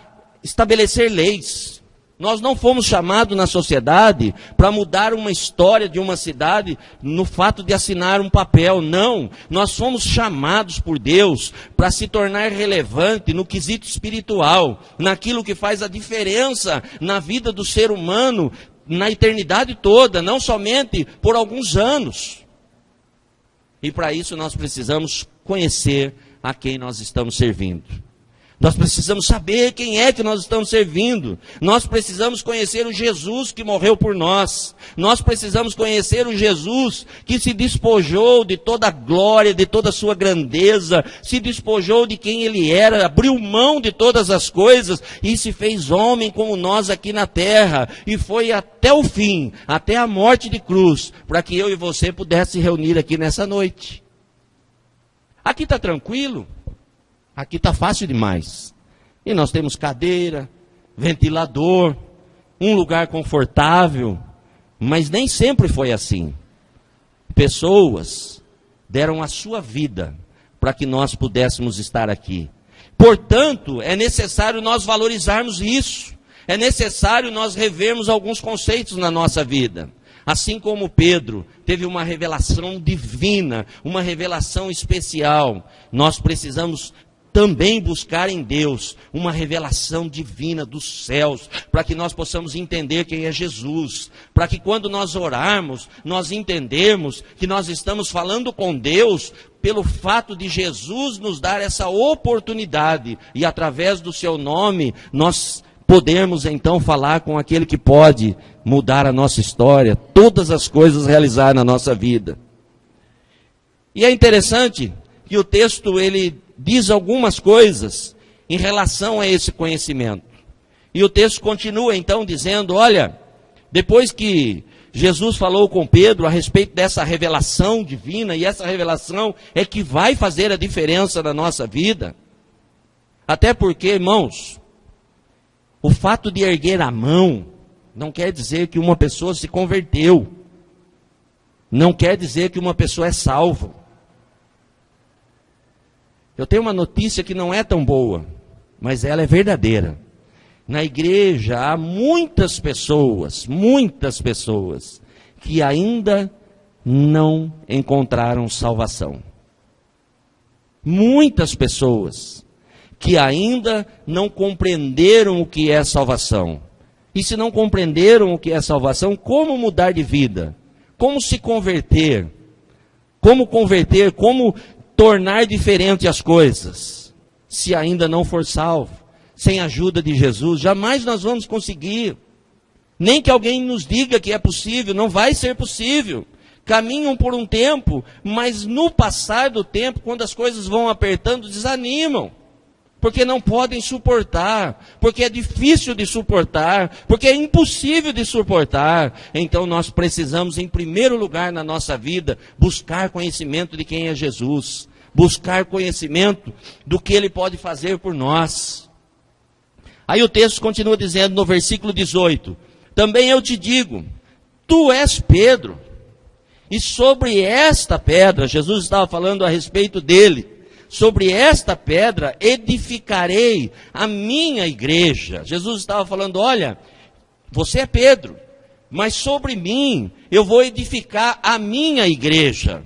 estabelecer leis. Nós não fomos chamados na sociedade para mudar uma história de uma cidade no fato de assinar um papel. Não, nós fomos chamados por Deus para se tornar relevante no quesito espiritual, naquilo que faz a diferença na vida do ser humano, na eternidade toda, não somente por alguns anos. E para isso nós precisamos conhecer a quem nós estamos servindo. Nós precisamos saber quem é que nós estamos servindo. Nós precisamos conhecer o Jesus que morreu por nós. Nós precisamos conhecer o Jesus que se despojou de toda a glória, de toda a sua grandeza, se despojou de quem ele era, abriu mão de todas as coisas e se fez homem como nós aqui na terra. E foi até o fim, até a morte de cruz, para que eu e você pudéssemos se reunir aqui nessa noite. Aqui está tranquilo? Aqui está fácil demais. E nós temos cadeira, ventilador, um lugar confortável. Mas nem sempre foi assim. Pessoas deram a sua vida para que nós pudéssemos estar aqui. Portanto, é necessário nós valorizarmos isso. É necessário nós revermos alguns conceitos na nossa vida. Assim como Pedro teve uma revelação divina, uma revelação especial, nós precisamos também buscar em Deus uma revelação divina dos céus, para que nós possamos entender quem é Jesus, para que quando nós orarmos, nós entendermos que nós estamos falando com Deus, pelo fato de Jesus nos dar essa oportunidade, e através do seu nome, nós podemos então falar com aquele que pode mudar a nossa história, todas as coisas realizar na nossa vida. E é interessante que o texto, ele diz algumas coisas em relação a esse conhecimento. E o texto continua então dizendo, olha, depois que Jesus falou com Pedro a respeito dessa revelação divina, e essa revelação é que vai fazer a diferença na nossa vida. Até porque, irmãos, o fato de erguer a mão não quer dizer que uma pessoa se converteu. Não quer dizer que uma pessoa é salva. Eu tenho uma notícia que não é tão boa, mas ela é verdadeira. Na igreja há muitas pessoas que ainda não encontraram salvação. Muitas pessoas que ainda não compreenderam o que é salvação. E se não compreenderam o que é salvação, como mudar de vida? Como se converter? Como tornar diferente as coisas? Se ainda não for salvo, sem a ajuda de Jesus, jamais nós vamos conseguir. Nem que alguém nos diga que é possível, não vai ser possível. Caminham por um tempo, mas no passar do tempo, quando as coisas vão apertando, desanimam. Porque não podem suportar, porque é difícil de suportar, porque é impossível de suportar. Então nós precisamos, em primeiro lugar na nossa vida, buscar conhecimento de quem é Jesus, buscar conhecimento do que Ele pode fazer por nós. Aí o texto continua dizendo no versículo 18, também eu te digo, tu és Pedro, e sobre esta pedra, Jesus estava falando a respeito dele, sobre esta pedra edificarei a minha igreja. Jesus estava falando, olha, você é Pedro, mas sobre mim eu vou edificar a minha igreja.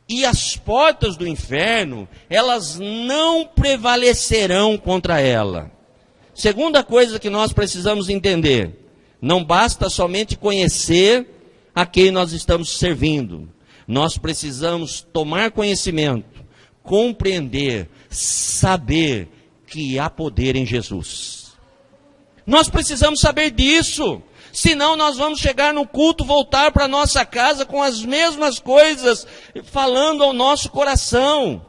E as portas do inferno, elas não prevalecerão contra ela. Segunda coisa que nós precisamos entender, não basta somente conhecer a quem nós estamos servindo. Nós precisamos tomar conhecimento, compreender, saber que há poder em Jesus. Nós precisamos saber disso, senão nós vamos chegar no culto, voltar para nossa casa com as mesmas coisas, falando ao nosso coração.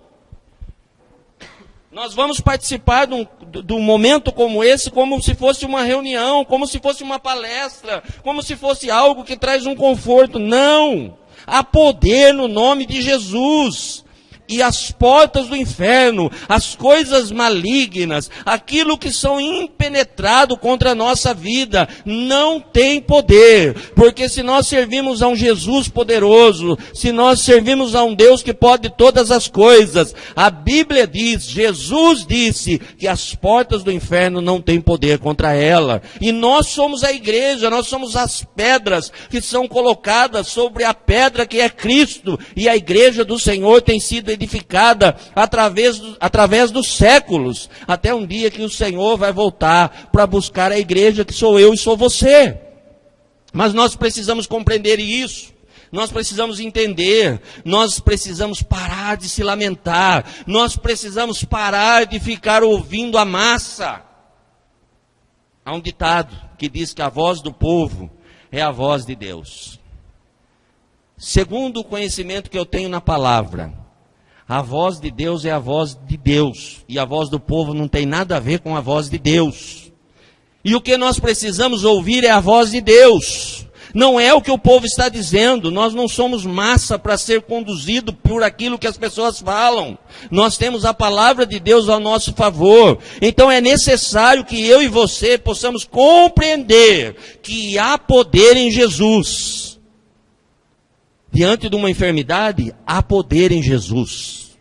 Nós vamos participar de um momento como esse, como se fosse uma reunião, como se fosse uma palestra, como se fosse algo que traz um conforto. Não! Há poder no nome de Jesus. E as portas do inferno, as coisas malignas, aquilo que são impenetrado contra a nossa vida, não tem poder. Porque se nós servimos a um Jesus poderoso, se nós servimos a um Deus que pode todas as coisas, a Bíblia diz, Jesus disse, que as portas do inferno não têm poder contra ela. E nós somos a igreja, nós somos as pedras que são colocadas sobre a pedra que é Cristo. E a igreja do Senhor tem sido edificada através dos séculos, até um dia que o Senhor vai voltar para buscar a igreja que sou eu e sou você. Mas nós precisamos compreender isso, nós precisamos entender, nós precisamos parar de se lamentar, nós precisamos parar de ficar ouvindo a massa. Há um ditado que diz que a voz do povo é a voz de Deus. Segundo o conhecimento que eu tenho na palavra, a voz de Deus é a voz de Deus, e a voz do povo não tem nada a ver com a voz de Deus. E o que nós precisamos ouvir é a voz de Deus, não é o que o povo está dizendo. Nós não somos massa para ser conduzido por aquilo que as pessoas falam. Nós temos a palavra de Deus ao nosso favor. Então é necessário que eu e você possamos compreender que há poder em Jesus. Diante de uma enfermidade, há poder em Jesus.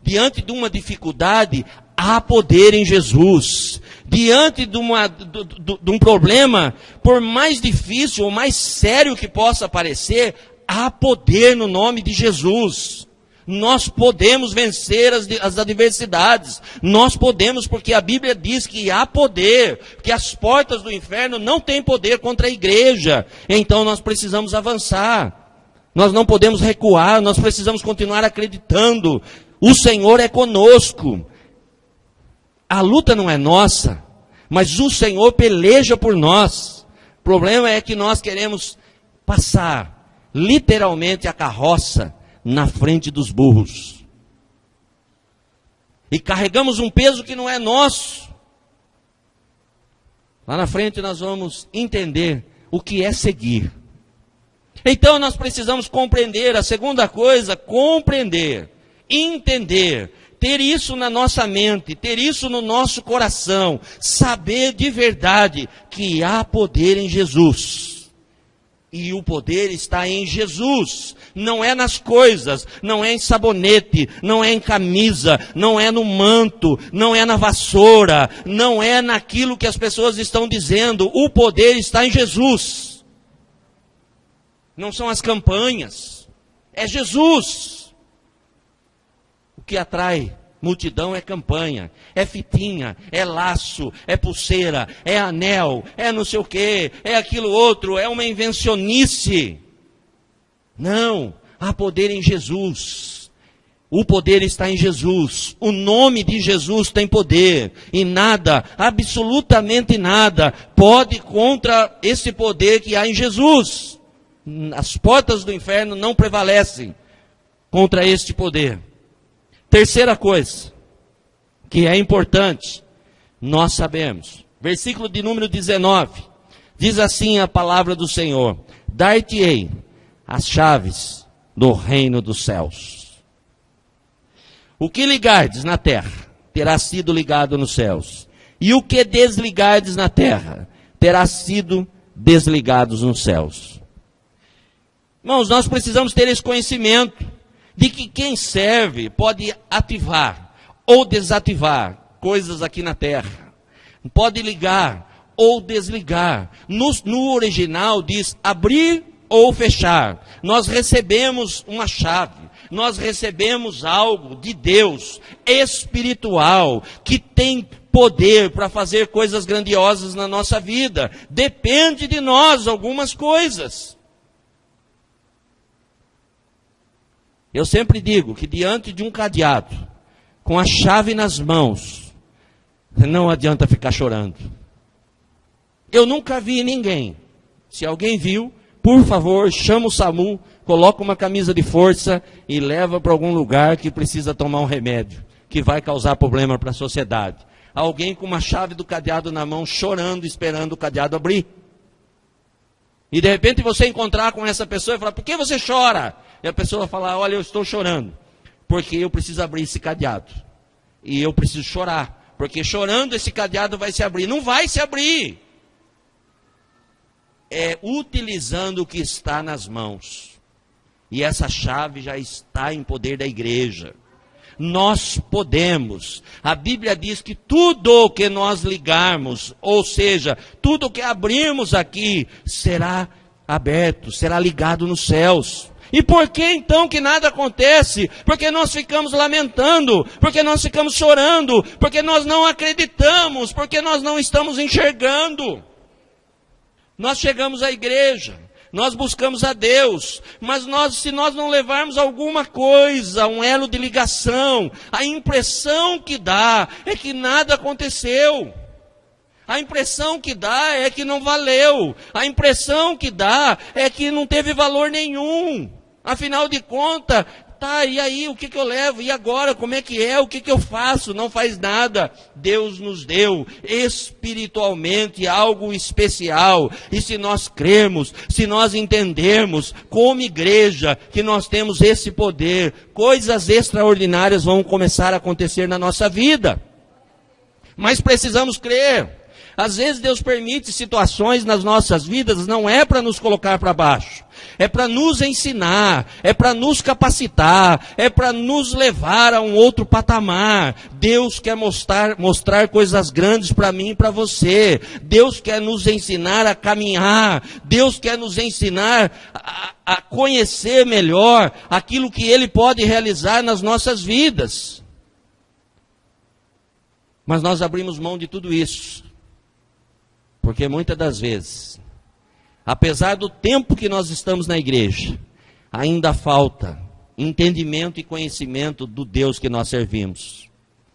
Diante de uma dificuldade, há poder em Jesus. Diante de um problema, por mais difícil ou mais sério que possa parecer, há poder no nome de Jesus. Nós podemos vencer as adversidades. Nós podemos, porque a Bíblia diz que há poder, que as portas do inferno não têm poder contra a igreja. Então nós precisamos avançar. Nós não podemos recuar, nós precisamos continuar acreditando. O Senhor é conosco. A luta não é nossa, mas o Senhor peleja por nós. O problema é que nós queremos passar, literalmente, a carroça na frente dos burros. E carregamos um peso que não é nosso. Lá na frente nós vamos entender o que é seguir. Então nós precisamos compreender, a segunda coisa, compreender, entender, ter isso na nossa mente, ter isso no nosso coração, saber de verdade que há poder em Jesus. E o poder está em Jesus, não é nas coisas, não é em sabonete, não é em camisa, não é no manto, não é na vassoura, não é naquilo que as pessoas estão dizendo. O poder está em Jesus. Não são as campanhas, é Jesus. O que atrai multidão é campanha, é fitinha, é laço, é pulseira, é anel, é não sei o que, é aquilo outro, é uma invencionice. Não, há poder em Jesus. O poder está em Jesus. O nome de Jesus tem poder. E nada, absolutamente nada, pode contra esse poder que há em Jesus. As portas do inferno não prevalecem contra este poder. Terceira coisa, que é importante, nós sabemos. Versículo de número 19, diz assim a palavra do Senhor: dar-te-ei as chaves do reino dos céus. O que ligardes na terra, terá sido ligado nos céus. E o que desligardes na terra, terá sido desligado nos céus. Irmãos, nós precisamos ter esse conhecimento de que quem serve pode ativar ou desativar coisas aqui na terra. Pode ligar ou desligar. No original diz abrir ou fechar. Nós recebemos uma chave. Nós recebemos algo de Deus, espiritual, que tem poder para fazer coisas grandiosas na nossa vida. Depende de nós algumas coisas. Eu sempre digo que diante de um cadeado, com a chave nas mãos, não adianta ficar chorando. Eu nunca vi ninguém. Se alguém viu, por favor, chama o SAMU, coloca uma camisa de força e leva para algum lugar que precisa tomar um remédio, que vai causar problema para a sociedade. Alguém com uma chave do cadeado na mão, chorando, esperando o cadeado abrir. E de repente você encontrar com essa pessoa e falar: por que você chora? E a pessoa vai falar: olha, eu estou chorando, porque eu preciso abrir esse cadeado. E eu preciso chorar, porque chorando esse cadeado vai se abrir. Não vai se abrir. É utilizando o que está nas mãos. E essa chave já está em poder da igreja. Nós podemos. A Bíblia diz que tudo o que nós ligarmos, ou seja, tudo o que abrirmos aqui, será aberto, será ligado nos céus. E por que então que nada acontece? Porque nós ficamos lamentando, porque nós ficamos chorando, porque nós não acreditamos, porque nós não estamos enxergando. Nós chegamos à igreja, nós buscamos a Deus, mas se nós não levarmos alguma coisa, um elo de ligação, a impressão que dá é que nada aconteceu. A impressão que dá é que não valeu. A impressão que dá é que não teve valor nenhum. Afinal de contas, tá, e aí, o que eu levo? E agora, como é que é? O que eu faço? Não faz nada. Deus nos deu espiritualmente algo especial. E se nós cremos, se nós entendermos como igreja que nós temos esse poder, coisas extraordinárias vão começar a acontecer na nossa vida. Mas precisamos crer. Às vezes Deus permite situações nas nossas vidas, não é para nos colocar para baixo, é para nos ensinar, é para nos capacitar, é para nos levar a um outro patamar. Deus quer mostrar coisas grandes para mim e para você. Deus quer nos ensinar a caminhar, Deus quer nos ensinar a conhecer melhor aquilo que Ele pode realizar nas nossas vidas. Mas nós abrimos mão de tudo isso. Porque muitas das vezes, apesar do tempo que nós estamos na igreja, ainda falta entendimento e conhecimento do Deus que nós servimos.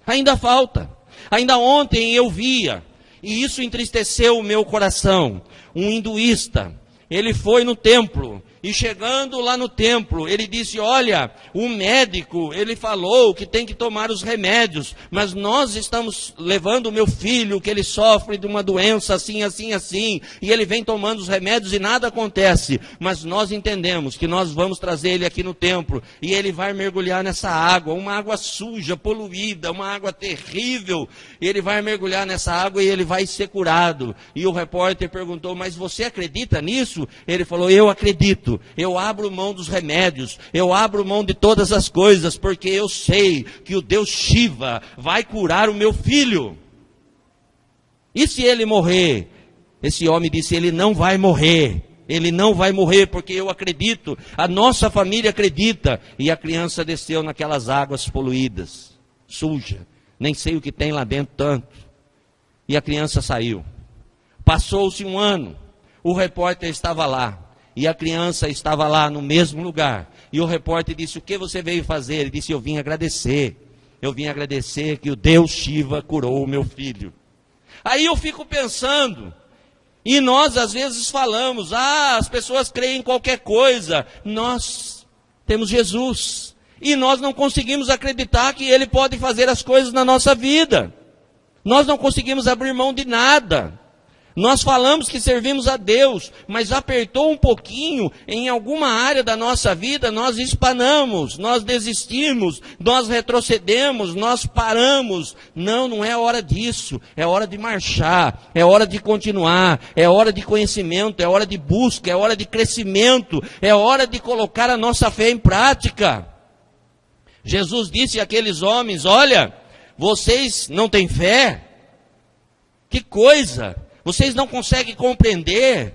Ainda falta. Ainda ontem eu via, e isso entristeceu o meu coração, um hinduísta. Ele foi no templo E chegando lá no templo, ele disse, olha, o médico, ele falou que tem que tomar os remédios, mas nós estamos levando o meu filho, que ele sofre de uma doença assim, assim, assim, e ele vem tomando os remédios e nada acontece, mas nós entendemos que nós vamos trazer ele aqui no templo, e ele vai mergulhar nessa água, uma água suja, poluída, uma água terrível, ele vai mergulhar nessa água e ele vai ser curado. E o repórter perguntou, mas você acredita nisso? Ele falou, eu acredito. Eu abro mão dos remédios, eu abro mão de todas as coisas, porque eu sei que o Deus Shiva vai curar o meu filho. E se ele morrer? Esse homem disse, ele não vai morrer. Ele não vai morrer, porque eu acredito, a nossa família acredita. E a criança desceu naquelas águas poluídas, suja, nem sei o que tem lá dentro tanto. E a criança saiu. Passou-se um ano, o repórter estava lá. E a criança estava lá no mesmo lugar. E o repórter disse, o que você veio fazer? Ele disse, eu vim agradecer. Eu vim agradecer que o Deus Shiva curou o meu filho. Aí eu fico pensando, e nós às vezes falamos, as pessoas creem em qualquer coisa. Nós temos Jesus. E nós não conseguimos acreditar que Ele pode fazer as coisas na nossa vida. Nós não conseguimos abrir mão de nada. Nós falamos que servimos a Deus, mas apertou um pouquinho em alguma área da nossa vida, nós espanamos, nós desistimos, nós retrocedemos, nós paramos. Não, não é hora disso, é hora de marchar, é hora de continuar, é hora de conhecimento, é hora de busca, é hora de crescimento, é hora de colocar a nossa fé em prática. Jesus disse àqueles homens, olha, vocês não têm fé? Que coisa! Vocês não conseguem compreender.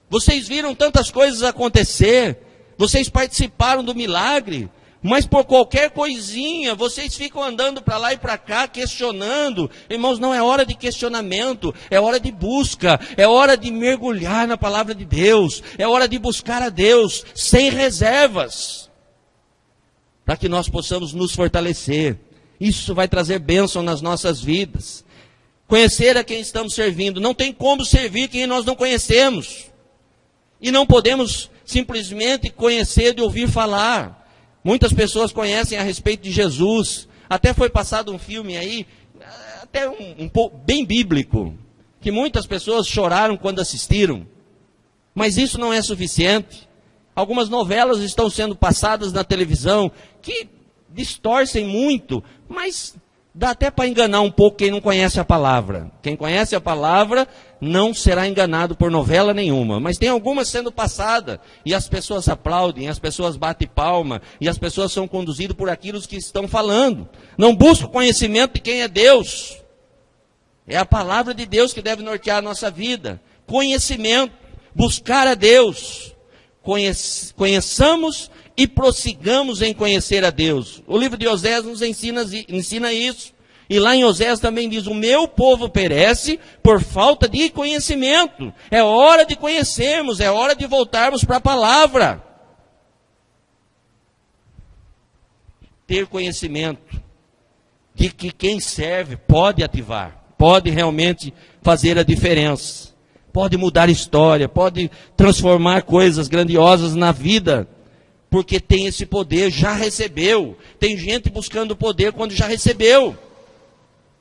Vocês viram tantas coisas acontecer. Vocês participaram do milagre. Mas por qualquer coisinha, vocês ficam andando para lá e para cá, questionando. Irmãos, não é hora de questionamento. É hora de busca. É hora de mergulhar na palavra de Deus. É hora de buscar a Deus sem reservas. Para que nós possamos nos fortalecer. Isso vai trazer bênção nas nossas vidas. Conhecer a quem estamos servindo. Não tem como servir quem nós não conhecemos. E não podemos simplesmente conhecer de ouvir falar. Muitas pessoas conhecem a respeito de Jesus. Até foi passado um filme aí, até um pouco bem bíblico, que muitas pessoas choraram quando assistiram. Mas isso não é suficiente. Algumas novelas estão sendo passadas na televisão que distorcem muito, mas dá até para enganar um pouco quem não conhece a palavra. Quem conhece a palavra não será enganado por novela nenhuma. Mas tem algumas sendo passadas, e as pessoas aplaudem, as pessoas batem palma, e as pessoas são conduzidas por aquilo que estão falando. Não busca o conhecimento de quem é Deus. É a palavra de Deus que deve nortear a nossa vida. Conhecimento, buscar a Deus. Conheçamos e prossigamos em conhecer a Deus. O livro de Osés nos ensina isso. E lá em Osés também diz, o meu povo perece por falta de conhecimento. É hora de conhecermos, é hora de voltarmos para a palavra. Ter conhecimento de que quem serve pode ativar, pode realmente fazer a diferença. Pode mudar história, pode transformar coisas grandiosas na vida. Porque tem esse poder, já recebeu. Tem gente buscando poder quando já recebeu.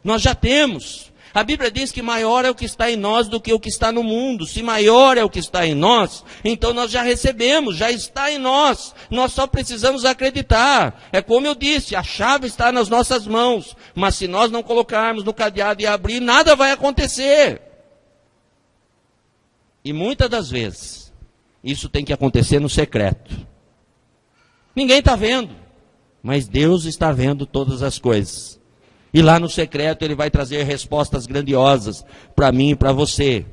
Nós já temos. A Bíblia diz que maior é o que está em nós do que o que está no mundo. Se maior é o que está em nós, então nós já recebemos, já está em nós. Nós só precisamos acreditar. É como eu disse, a chave está nas nossas mãos. Mas se nós não colocarmos no cadeado e abrir, nada vai acontecer. E muitas das vezes, isso tem que acontecer no secreto. Ninguém está vendo, mas Deus está vendo todas as coisas. E lá no secreto Ele vai trazer respostas grandiosas para mim e para você.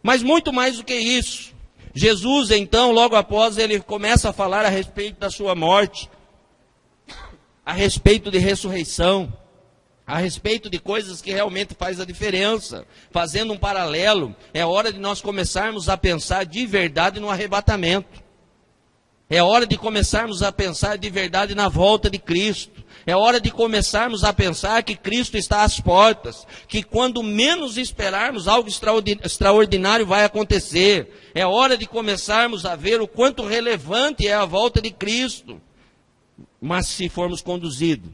Mas muito mais do que isso. Jesus, então, logo após, Ele começa a falar a respeito da sua morte, a respeito de ressurreição, a respeito de coisas que realmente faz a diferença. Fazendo um paralelo, é hora de nós começarmos a pensar de verdade no arrebatamento. É hora de começarmos a pensar de verdade na volta de Cristo. É hora de começarmos a pensar que Cristo está às portas, que quando menos esperarmos, algo extraordinário vai acontecer. É hora de começarmos a ver o quanto relevante é a volta de Cristo. Mas se formos conduzidos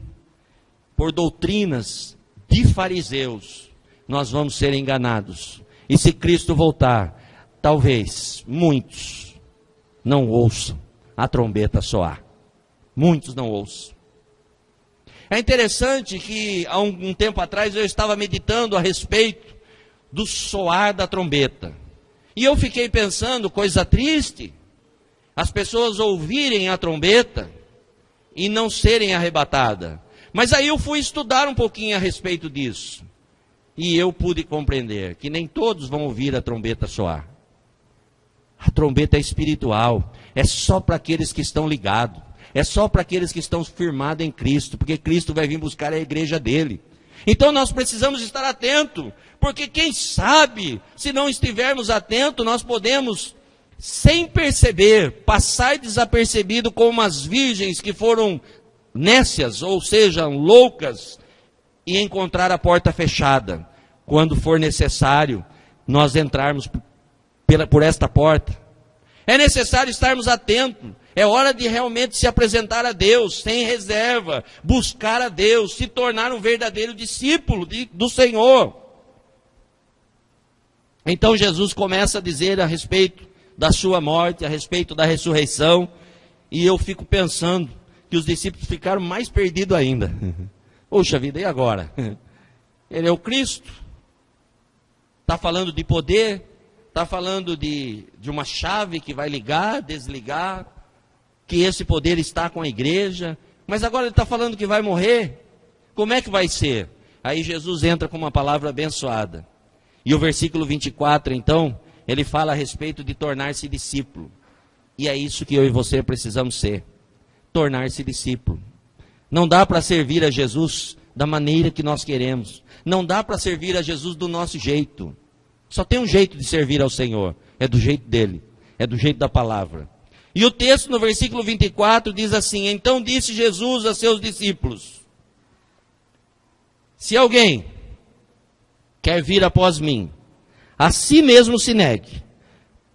por doutrinas de fariseus, nós vamos ser enganados. E se Cristo voltar, talvez muitos não ouçam a trombeta soar. Muitos não ouçam. É interessante que há um tempo atrás eu estava meditando a respeito do soar da trombeta. E eu fiquei pensando, coisa triste, as pessoas ouvirem a trombeta e não serem arrebatadas. Mas aí eu fui estudar um pouquinho a respeito disso. E eu pude compreender que nem todos vão ouvir a trombeta soar. A trombeta é espiritual, é só para aqueles que estão ligados. É só para aqueles que estão firmados em Cristo, porque Cristo vai vir buscar a igreja dele. Então nós precisamos estar atentos, porque quem sabe, se não estivermos atentos, nós podemos, sem perceber, passar desapercebido como as virgens que foram nécias, ou seja, loucas, e encontrar a porta fechada. Quando for necessário, nós entrarmos por esta porta. É necessário estarmos atentos. É hora de realmente se apresentar a Deus, sem reserva, buscar a Deus, se tornar um verdadeiro discípulo do Senhor. Então Jesus começa a dizer a respeito da sua morte, a respeito da ressurreição, e eu fico pensando que os discípulos ficaram mais perdidos ainda. Poxa vida, e agora? Ele é o Cristo, está falando de poder, está falando de uma chave que vai ligar, desligar, que esse poder está com a igreja, mas agora ele está falando que vai morrer. Como é que vai ser? Aí Jesus entra com uma palavra abençoada. E o versículo 24, então, ele fala a respeito de tornar-se discípulo. E é isso que eu e você precisamos ser. Tornar-se discípulo. Não dá para servir a Jesus da maneira que nós queremos. Não dá para servir a Jesus do nosso jeito. Só tem um jeito de servir ao Senhor. É do jeito dele. É do jeito da palavra. E o texto no versículo 24 diz assim: então disse Jesus a seus discípulos: se alguém quer vir após mim, a si mesmo se negue,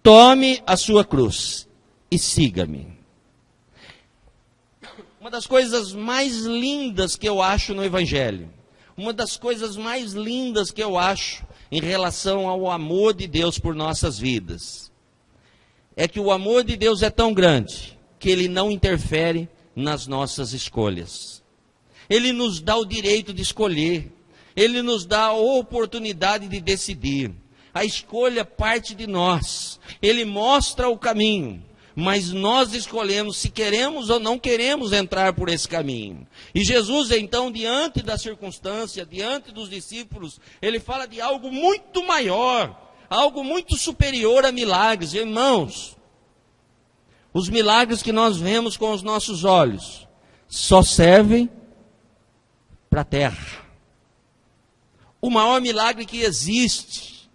tome a sua cruz e siga-me. Uma das coisas mais lindas que eu acho no Evangelho, uma das coisas mais lindas que eu acho em relação ao amor de Deus por nossas vidas, é que o amor de Deus é tão grande que ele não interfere nas nossas escolhas. Ele nos dá o direito de escolher. Ele nos dá a oportunidade de decidir. A escolha parte de nós. Ele mostra o caminho, mas nós escolhemos se queremos ou não queremos entrar por esse caminho. E Jesus, então, diante da circunstância, diante dos discípulos, ele fala de algo muito maior, algo muito superior a milagres. Irmãos, os milagres que nós vemos com os nossos olhos só servem para a terra. O maior milagre que existe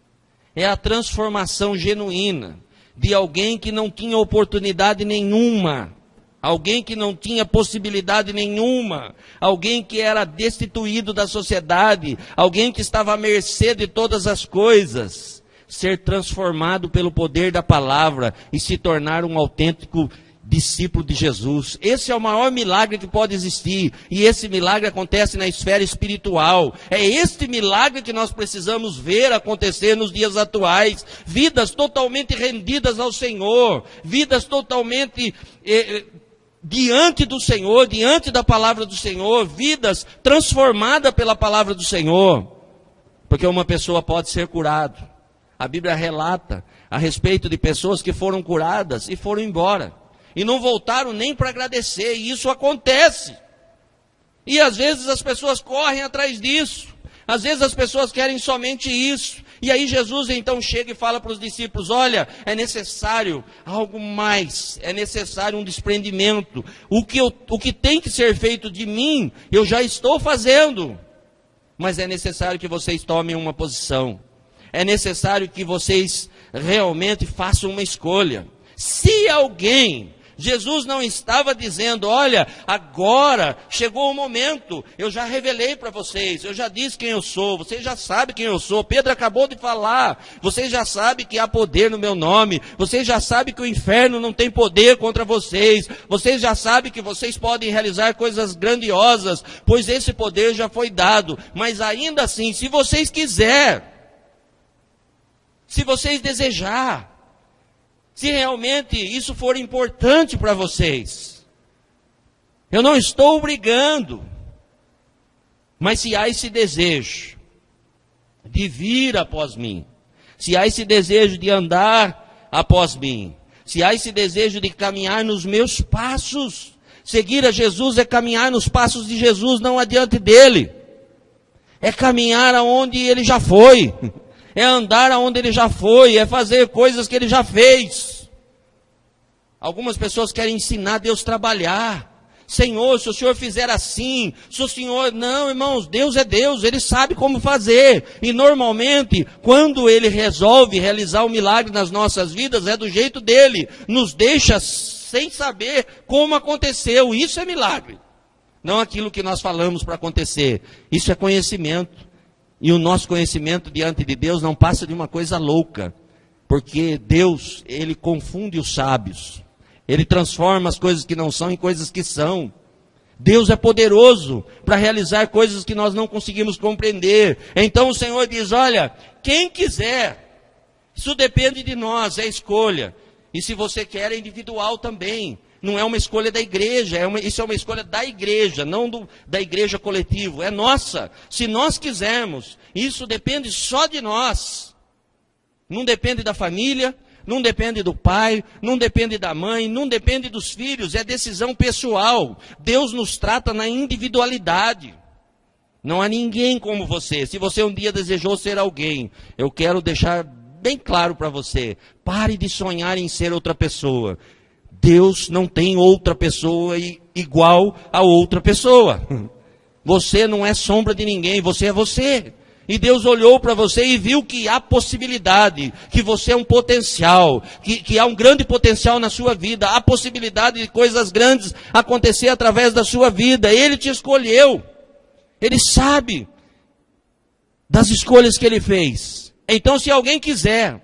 é a transformação genuína de alguém que não tinha oportunidade nenhuma, alguém que não tinha possibilidade nenhuma, alguém que era destituído da sociedade, alguém que estava à mercê de todas as coisas, ser transformado pelo poder da palavra e se tornar um autêntico discípulo de Jesus. Esse é o maior milagre que pode existir, e esse milagre acontece na esfera espiritual. É este milagre que nós precisamos ver acontecer nos dias atuais. Vidas totalmente rendidas ao Senhor, vidas totalmente diante do Senhor, diante da palavra do Senhor, vidas transformadas pela palavra do Senhor. Porque uma pessoa pode ser curada. A Bíblia relata a respeito de pessoas que foram curadas e foram embora. E não voltaram nem para agradecer, e isso acontece. E às vezes as pessoas correm atrás disso, às vezes as pessoas querem somente isso. E aí Jesus então chega e fala para os discípulos: olha, é necessário algo mais, é necessário um desprendimento. O que tem que ser feito de mim, eu já estou fazendo. Mas é necessário que vocês tomem uma posição. É necessário que vocês realmente façam uma escolha. Se alguém Jesus não estava dizendo, olha, agora chegou o momento, eu já revelei para vocês, eu já disse quem eu sou, vocês já sabem quem eu sou, Pedro acabou de falar, vocês já sabem que há poder no meu nome, vocês já sabem que o inferno não tem poder contra vocês já sabem que vocês podem realizar coisas grandiosas, pois esse poder já foi dado, mas ainda assim, se vocês quiserem, se vocês desejar, se realmente isso for importante para vocês, eu não estou obrigando, mas se há esse desejo de vir após mim, se há esse desejo de andar após mim, se há esse desejo de caminhar nos meus passos, seguir a Jesus é caminhar nos passos de Jesus, não adiante dele, é caminhar aonde ele já foi, é andar aonde ele já foi, é fazer coisas que ele já fez. Algumas pessoas querem ensinar Deus a trabalhar. Senhor, se o Senhor fizer assim, se o Senhor... Não, irmãos, Deus é Deus, Ele sabe como fazer. E normalmente, quando Ele resolve realizar um milagre nas nossas vidas, é do jeito dEle. Nos deixa sem saber como aconteceu. Isso é milagre. Não aquilo que nós falamos para acontecer. Isso é conhecimento. E o nosso conhecimento diante de Deus não passa de uma coisa louca. Porque Deus, Ele confunde os sábios. Ele transforma as coisas que não são em coisas que são. Deus é poderoso para realizar coisas que nós não conseguimos compreender. Então o Senhor diz, olha, quem quiser, isso depende de nós, é escolha. E se você quer, é individual também. Não é uma escolha da igreja, isso é uma escolha da igreja, não da igreja coletivo, é nossa. Se nós quisermos, isso depende só de nós. Não depende da família, não depende do pai, não depende da mãe, não depende dos filhos, é decisão pessoal. Deus nos trata na individualidade. Não há ninguém como você. Se você um dia desejou ser alguém, eu quero deixar bem claro para você, pare de sonhar em ser outra pessoa. Deus não tem outra pessoa igual a outra pessoa. Você não é sombra de ninguém, você é você. E Deus olhou para você e viu que há possibilidade, que você é um potencial, que há um grande potencial na sua vida, há possibilidade de coisas grandes acontecer através da sua vida. Ele te escolheu, Ele sabe das escolhas que Ele fez. Então se alguém quiser,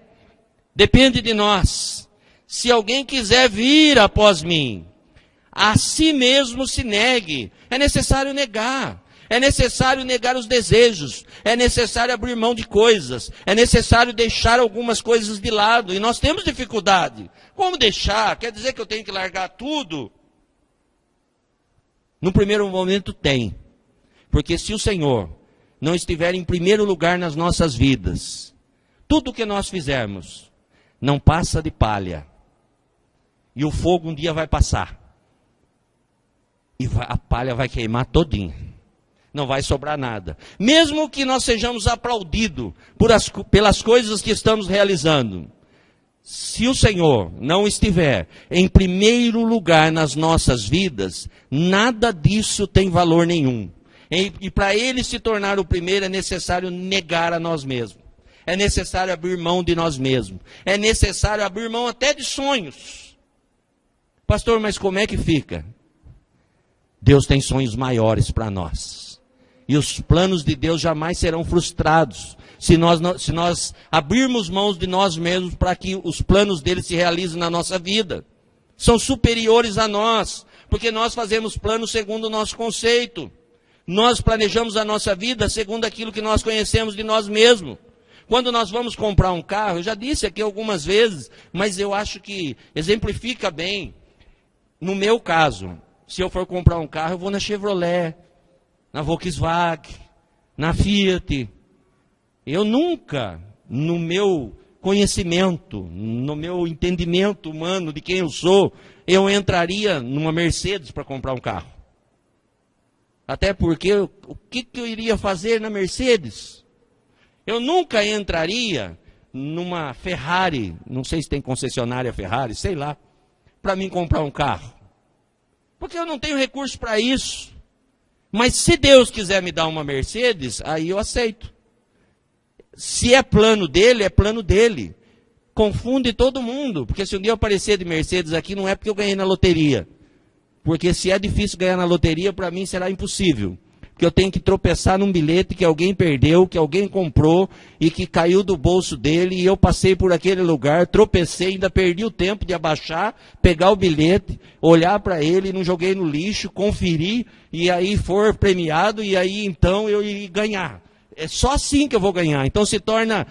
depende de nós. Se alguém quiser vir após mim, a si mesmo se negue. É necessário negar. É necessário negar os desejos. É necessário abrir mão de coisas. É necessário deixar algumas coisas de lado. E nós temos dificuldade. Como deixar? Quer dizer que eu tenho que largar tudo? No primeiro momento tem. Porque se o Senhor não estiver em primeiro lugar nas nossas vidas, tudo que nós fizermos não passa de palha. E o fogo um dia vai passar. E a palha vai queimar todinha. Não vai sobrar nada. Mesmo que nós sejamos aplaudidos pelas coisas que estamos realizando, se o Senhor não estiver em primeiro lugar nas nossas vidas, nada disso tem valor nenhum. E para Ele se tornar o primeiro, é necessário negar a nós mesmos. É necessário abrir mão de nós mesmos. É necessário abrir mão até de sonhos. Pastor, mas como é que fica? Deus tem sonhos maiores para nós. E os planos de Deus jamais serão frustrados. Se nós abrirmos mãos de nós mesmos para que os planos dele se realizem na nossa vida. São superiores a nós. Porque nós fazemos planos segundo o nosso conceito. Nós planejamos a nossa vida segundo aquilo que nós conhecemos de nós mesmos. Quando nós vamos comprar um carro, eu já disse aqui algumas vezes, mas eu acho que exemplifica bem. No meu caso, se eu for comprar um carro, eu vou na Chevrolet, na Volkswagen, na Fiat. Eu nunca, no meu conhecimento, no meu entendimento humano de quem eu sou, eu entraria numa Mercedes para comprar um carro. Até porque, o que eu iria fazer na Mercedes? Eu nunca entraria numa Ferrari, não sei se tem concessionária Ferrari, sei lá, para mim comprar um carro. Porque eu não tenho recurso para isso. Mas se Deus quiser me dar uma Mercedes, aí eu aceito. Se é plano dele, é plano dele. confunde todo mundo. Porque se um dia eu aparecer de Mercedes aqui, não é porque eu ganhei na loteria. Porque se é difícil ganhar na loteria, para mim será impossível. Porque eu tenho que tropeçar num bilhete que alguém perdeu, que alguém comprou e que caiu do bolso dele, e eu passei por aquele lugar, tropecei, ainda perdi o tempo de abaixar, pegar o bilhete, olhar para ele, não joguei no lixo, conferir, e aí for premiado, e aí então eu ia ganhar. É só assim que eu vou ganhar. Então se torna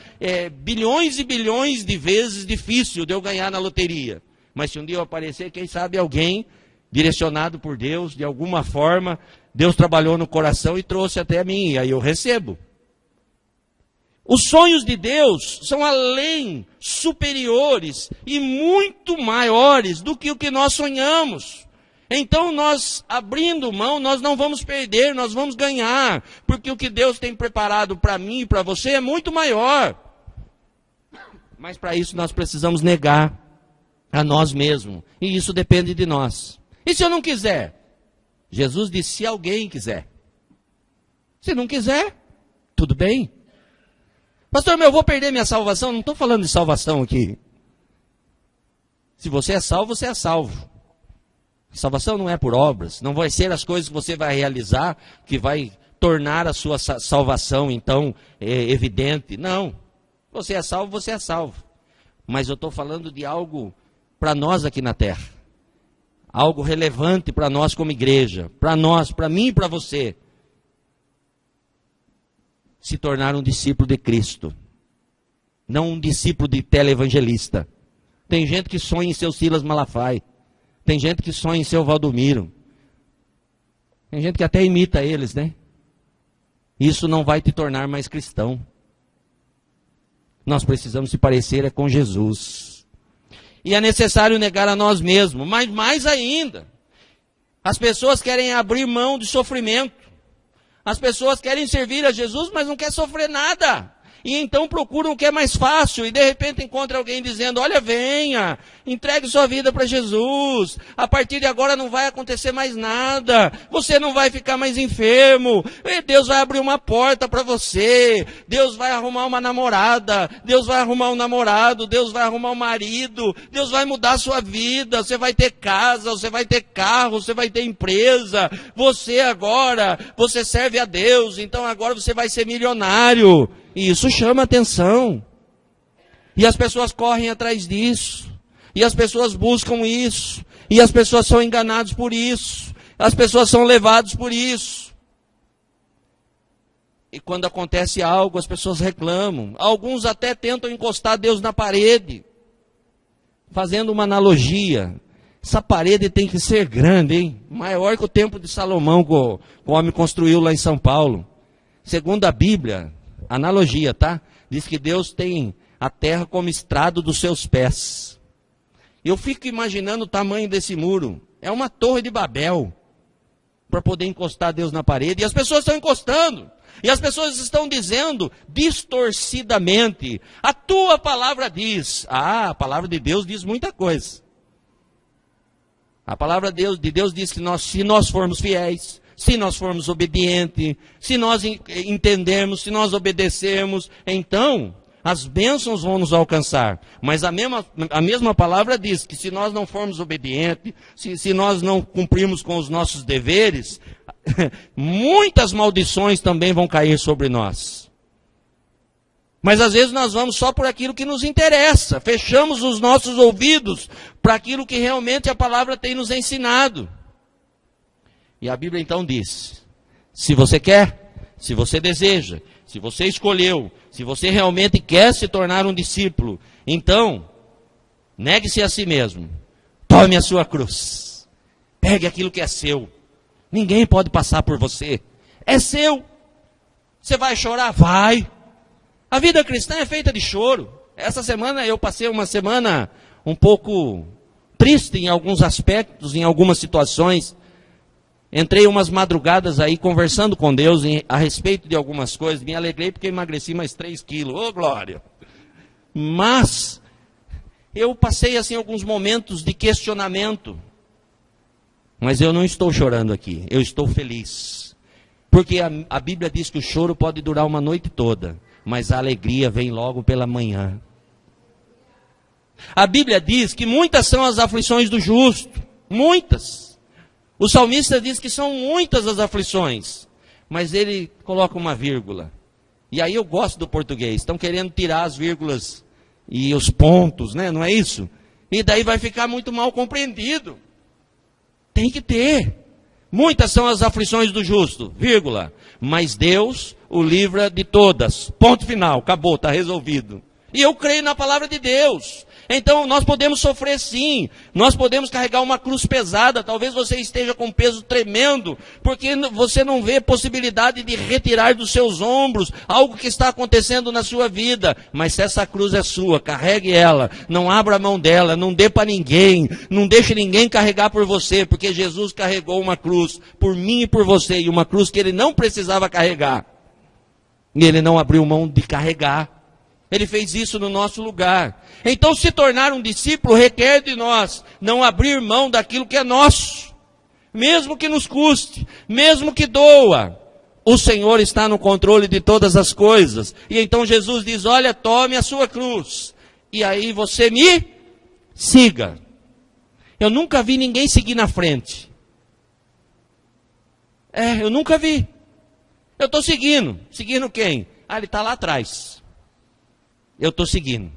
bilhões e bilhões de vezes difícil de eu ganhar na loteria. Mas se um dia eu aparecer, quem sabe alguém, direcionado por Deus, de alguma forma, Deus trabalhou no coração e trouxe até mim, e aí eu recebo. Os sonhos de Deus são além, superiores e muito maiores do que o que nós sonhamos. Então nós, abrindo mão, nós não vamos perder, nós vamos ganhar, porque o que Deus tem preparado para mim e para você é muito maior. Mas para isso nós precisamos negar a nós mesmos, e isso depende de nós. E se eu não quiser? Jesus disse, se alguém quiser. Se não quiser, tudo bem. Pastor, eu vou perder minha salvação? Não estou falando de salvação aqui. Se você é salvo, você é salvo. Salvação não é por obras, não vai ser as coisas que você vai realizar que vai tornar a sua salvação, então, evidente. Não. Você é salvo, você é salvo. Mas eu estou falando de algo para nós aqui na terra. Algo relevante para nós como igreja, para nós, para mim e para você. Se tornar um discípulo de Cristo. Não um discípulo de televangelista. Tem gente que sonha em seu Silas Malafaia. Tem gente que sonha em seu Valdomiro. Tem gente que até imita eles, né? Isso não vai te tornar mais cristão. Nós precisamos se parecer com Jesus. E é necessário negar a nós mesmos. Mas mais ainda, as pessoas querem abrir mão de sofrimento. As pessoas querem servir a Jesus, mas não querem sofrer nada. E então procuram o que é mais fácil, e de repente encontra alguém dizendo, olha, venha, entregue sua vida para Jesus, a partir de agora não vai acontecer mais nada, você não vai ficar mais enfermo, Deus vai abrir uma porta para você, Deus vai arrumar uma namorada, Deus vai arrumar um namorado, Deus vai arrumar um marido, Deus vai mudar a sua vida, você vai ter casa, você vai ter carro, você vai ter empresa, você agora, você serve a Deus, então agora você vai ser milionário. E isso chama atenção. E as pessoas correm atrás disso. E as pessoas buscam isso. E as pessoas são enganadas por isso. As pessoas são levadas por isso. E quando acontece algo, as pessoas reclamam. Alguns até tentam encostar Deus na parede. Fazendo uma analogia. Essa parede tem que ser grande, hein? Maior que o templo de Salomão que o homem construiu lá em São Paulo. Segundo a Bíblia, analogia, tá? Diz que Deus tem a terra como estrado dos seus pés. Eu fico imaginando o tamanho desse muro. É uma torre de Babel. Para poder encostar Deus na parede. E as pessoas estão encostando. E as pessoas estão dizendo distorcidamente. A tua palavra diz. Ah, a palavra de Deus diz muita coisa. A palavra de Deus diz que se nós formos fiéis, se nós formos obedientes, se nós entendermos, se nós obedecermos, então as bênçãos vão nos alcançar. Mas a mesma palavra diz que se nós não formos obedientes, se nós não cumprirmos com os nossos deveres, muitas maldições também vão cair sobre nós. Mas às vezes nós vamos só por aquilo que nos interessa, fechamos os nossos ouvidos para aquilo que realmente a palavra tem nos ensinado. E a Bíblia então diz, se você quer, se você deseja, se você escolheu, se você realmente quer se tornar um discípulo, então, negue-se a si mesmo, tome a sua cruz, pegue aquilo que é seu, ninguém pode passar por você, é seu, você vai chorar? Vai, a vida cristã é feita de choro. Essa semana eu passei uma semana um pouco triste em alguns aspectos, em algumas situações. Entrei umas madrugadas aí conversando com Deus a respeito de algumas coisas. Me alegrei porque emagreci mais 3 quilos. Ô, glória! Mas eu passei assim alguns momentos de questionamento. Mas eu não estou chorando aqui. Eu estou feliz. Porque a Bíblia diz que o choro pode durar uma noite toda. Mas a alegria vem logo pela manhã. A Bíblia diz que muitas são as aflições do justo. Muitas. O salmista diz que são muitas as aflições. Mas ele coloca uma vírgula. E aí eu gosto do português. Estão querendo tirar as vírgulas e os pontos, né? Não é isso? E daí vai ficar muito mal compreendido. Tem que ter. Muitas são as aflições do justo, vírgula. Mas Deus o livra de todas. Ponto final, acabou, está resolvido. E eu creio na palavra de Deus. Então nós podemos sofrer sim, nós podemos carregar uma cruz pesada, talvez você esteja com peso tremendo, porque você não vê possibilidade de retirar dos seus ombros algo que está acontecendo na sua vida, mas se essa cruz é sua, carregue ela, não abra a mão dela, não dê para ninguém, não deixe ninguém carregar por você, porque Jesus carregou uma cruz por mim e por você, e uma cruz que ele não precisava carregar, e ele não abriu mão de carregar. Ele fez isso no nosso lugar. Então, se tornar um discípulo requer de nós não abrir mão daquilo que é nosso. Mesmo que nos custe, mesmo que doa. O Senhor está no controle de todas as coisas. E então Jesus diz, olha, tome a sua cruz. E aí você me siga. Eu nunca vi ninguém seguir na frente. Eu nunca vi. Eu estou seguindo. Seguindo quem? Ele está lá atrás. Eu estou seguindo,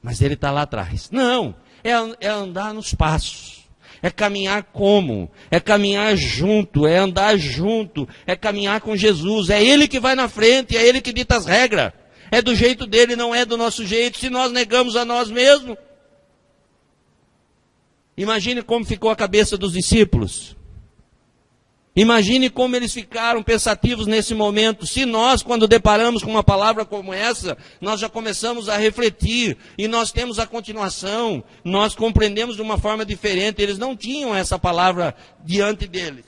mas ele está lá atrás. Não, é andar nos passos, é caminhar como? É caminhar junto, é andar junto, é caminhar com Jesus. É ele que vai na frente, é ele que dita as regras. É do jeito dele, não é do nosso jeito. Se nós negamos a nós mesmos, imagine como ficou a cabeça dos discípulos. Imagine como eles ficaram pensativos nesse momento. Se nós, quando deparamos com uma palavra como essa, nós já começamos a refletir, e nós temos a continuação, nós compreendemos de uma forma diferente. Eles não tinham essa palavra diante deles.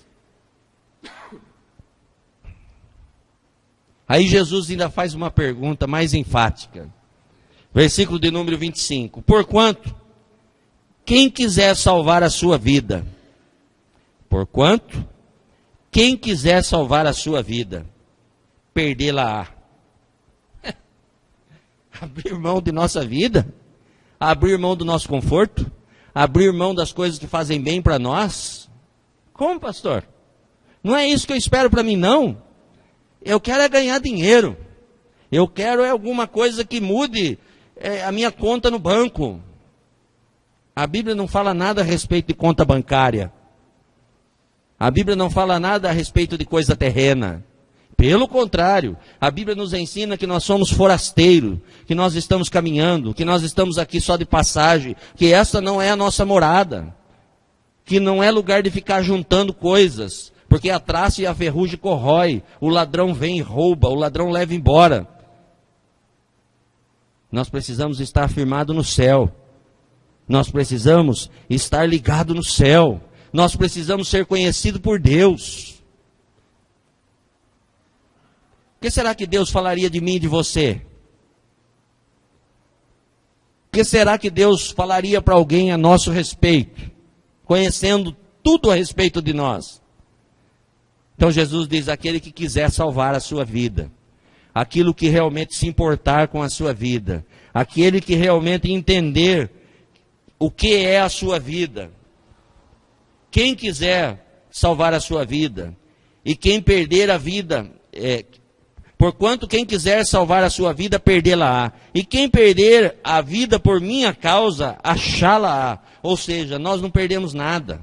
Aí Jesus ainda faz uma pergunta mais enfática. Versículo de número 25. Porquanto, quem quiser salvar a sua vida, quem quiser salvar a sua vida, perdê-la-á. Abrir mão de nossa vida? Abrir mão do nosso conforto? Abrir mão das coisas que fazem bem para nós? Como, pastor? Não é isso que eu espero para mim, não. Eu quero é ganhar dinheiro. Eu quero é alguma coisa que mude a minha conta no banco. A Bíblia não fala nada a respeito de conta bancária. A Bíblia não fala nada a respeito de coisa terrena. Pelo contrário, a Bíblia nos ensina que nós somos forasteiros, que nós estamos caminhando, que nós estamos aqui só de passagem, que essa não é a nossa morada, que não é lugar de ficar juntando coisas, porque a traça e a ferrugem corrói, o ladrão vem e rouba, o ladrão leva embora. Nós precisamos estar firmados no céu, nós precisamos estar ligados no céu. Nós precisamos ser conhecidos por Deus. O que será que Deus falaria de mim e de você? O que será que Deus falaria para alguém a nosso respeito? Conhecendo tudo a respeito de nós. Então Jesus diz, aquele que quiser salvar a sua vida, aquilo que realmente se importar com a sua vida, aquele que realmente entender o que é a sua vida, quem quiser salvar a sua vida, e quem perder a vida, porquanto quem quiser salvar a sua vida, perdê-la-á. E quem perder a vida por minha causa, achá-la-á. Ou seja, nós não perdemos nada.